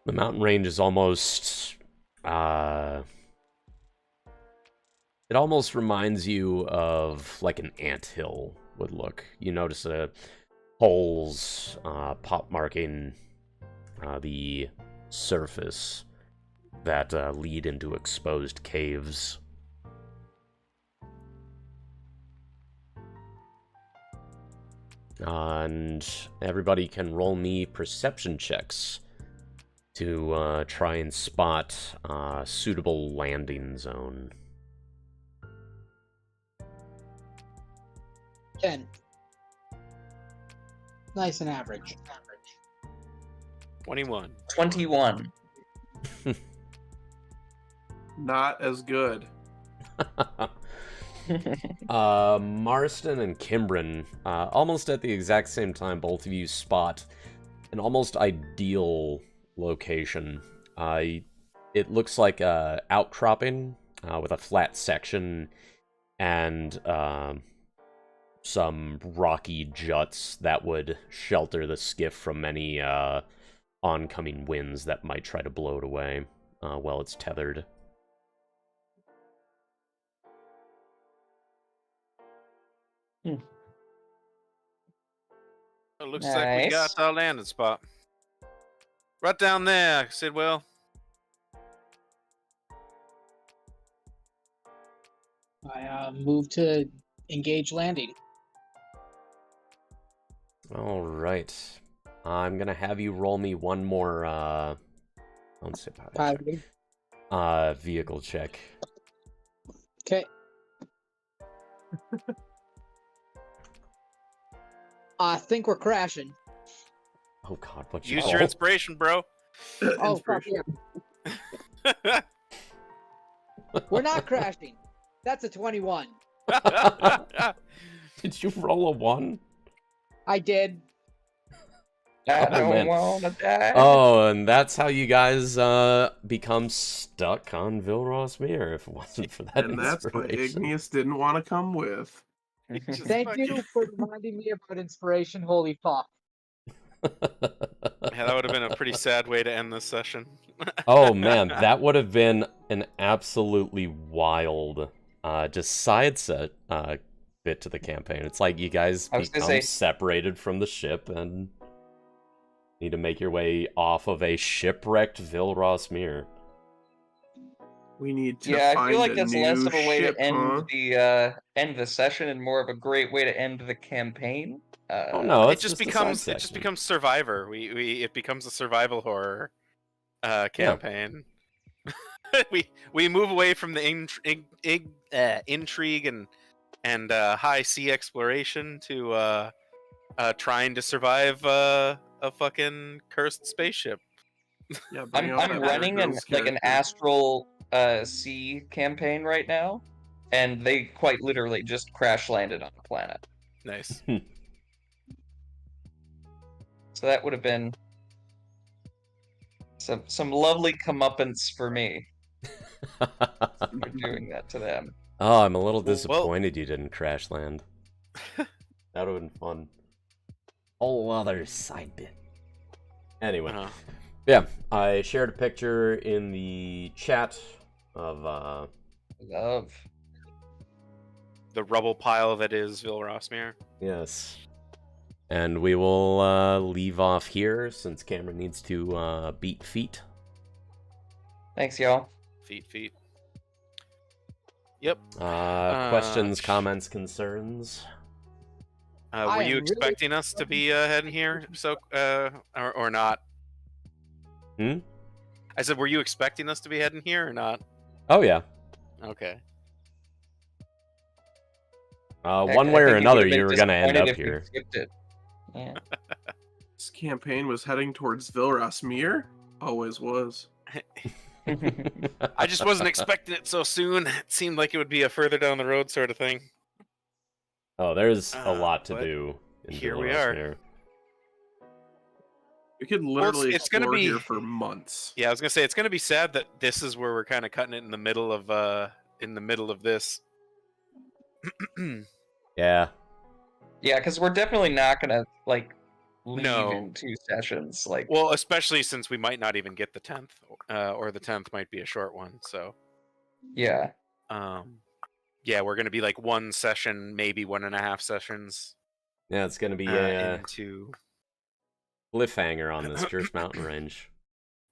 the mountain range is almost... it almost reminds you of like an anthill would look. You notice holes pop marking the surface that lead into exposed caves. And everybody can roll me perception checks to try and spot a suitable landing zone. 10. Nice and average. 21. 21. Not as good. Marston and Kimbrin, almost at the exact same time, both of you spot an almost ideal location. It looks like a outcropping with a flat section and some rocky juts that would shelter the skiff from any oncoming winds that might try to blow it away while it's tethered. It looks like we got our landing spot. Right down there, Sidwell. I move to engage landing. All right. I'm gonna have you roll me one more, let's say Piloting. vehicle check. Okay. I think we're crashing. Oh God, what you Use your inspiration, bro. Oh, fuck yeah. We're not crashing. That's a 21. Did you roll a 1? I did. I Oh, don't man. wanna die. Oh, and that's how you guys become stuck on Vilrosmere if it wasn't for that And that's what inspiration. Igneous didn't want to come with. Just Thank fucking- you for reminding me about inspiration. Holy fuck. Yeah, that would have been a pretty sad way to end this session. Oh man, that would have been an absolutely wild just side set bit to the campaign. It's like you guys I was gonna become say- separated from the ship and need to make your way off of a shipwrecked Vilrosmere. We need to Yeah, I find feel like a that's new less of a way ship, to end huh? the session and more of a great way to end the campaign. Oh no, It it's just a side becomes section. Survivor. It becomes a survival horror campaign. we move away from the intrigue and high sea exploration to trying to survive a fucking cursed spaceship. Yeah, bring out I'm that running Bear an Grylls like an character. astral sea campaign right now, and they quite literally just crash landed on a planet. Nice. So that would have been some lovely comeuppance for me for doing that to them. Oh, I'm a little Well- disappointed you didn't crash land. That would have been fun. Whole other side bit. Anyway, Uh-huh. yeah, I shared a picture in the chat of Love. The rubble pile that is Vilrosmere. yes. And we will leave off here since Cameron needs to beat feet. Thanks, y'all. Feet. Yep. Questions, comments, concerns? Were I you am really- expecting us to be heading here? So, or not? Hmm? I said, were you expecting us to be heading here or not? Oh yeah. Okay. One I way or think another, would've been you were gonna end disappointed up if we here. skipped it. Yeah. This campaign was heading towards Vilrosmere. Always was. I just wasn't expecting it so soon. It seemed like it would be a further down the road sort of thing. Oh, there's a lot to but do in here we are. Vilrosmere. We could literally it's gonna explore be- here for months. Yeah, I was gonna say it's gonna be sad that this is where we're kind of cutting it in the middle of this. Yeah. Yeah, because we're definitely not gonna like leave No. in 2 sessions. Like, Well, especially since we might not even get the 10th, or the 10th might be a short one. So, yeah, yeah, we're gonna be like 1 session, maybe 1.5 sessions Yeah, it's gonna be a into. cliffhanger on this Jersh Mountain Range.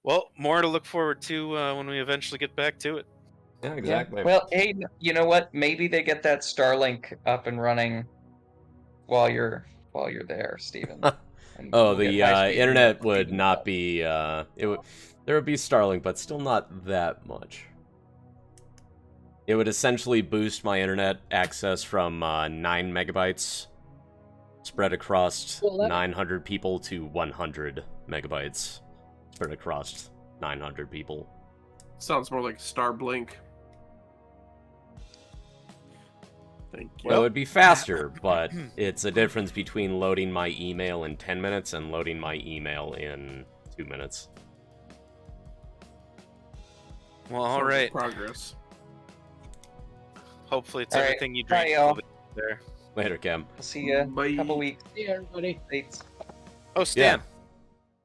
Well, more to look forward to when we eventually get back to it. Yeah, yeah. exactly. Well, hey, you know what? Maybe they get that Starlink up and running while you're there, Steven. And Oh, we'll get the high-speed internet internet would speed not up. be. There would be Starlink, but still not that much. It would essentially boost my internet access from 9 megabytes spread across 900 people to 100 megabytes spread across 900 people. Sounds more like Starblink. Thank you. Well, it would be faster, but it's a difference between loading my email in 10 minutes and loading my email in 2 minutes. Well, all Sounds like right. Progress. Hopefully, it's All right. everything you Bye, dreamed. y'all. There. Later, Cam. I'll see you Bye. in a couple weeks. See you, everybody. Thanks. Oh, Stan.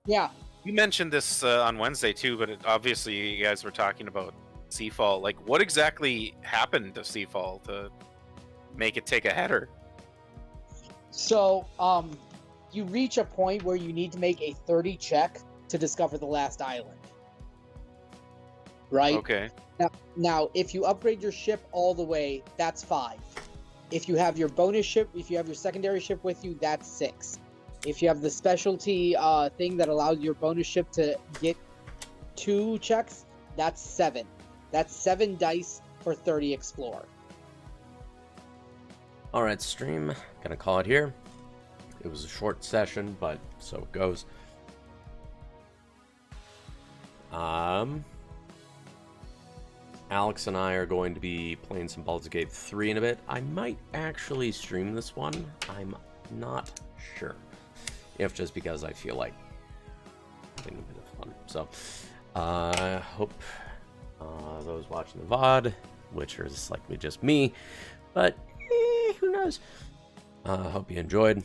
Yeah. You mentioned this on Wednesday too, but obviously you guys were talking about Seafall. Like, what exactly happened to Seafall to make it take a header? So, you reach a point where you need to make a 30 check to discover the last island. Right? Okay. Now, if you upgrade your ship all the way, that's 5. If you have your bonus ship, if you have your secondary ship with you, that's 6. If you have the specialty thing that allows your bonus ship to get 2 checks, that's 7. That's 7 dice for 30 explore. Alright, stream. Gonna call it here. It was a short session, but so it goes. Alex and I are going to be playing some Baldur's Gate 3 in a bit. I might actually stream this one. I'm not sure. If just because I feel like having a bit of fun. So, I hope those watching the VOD, which is likely just me, but who knows? Hope you enjoyed.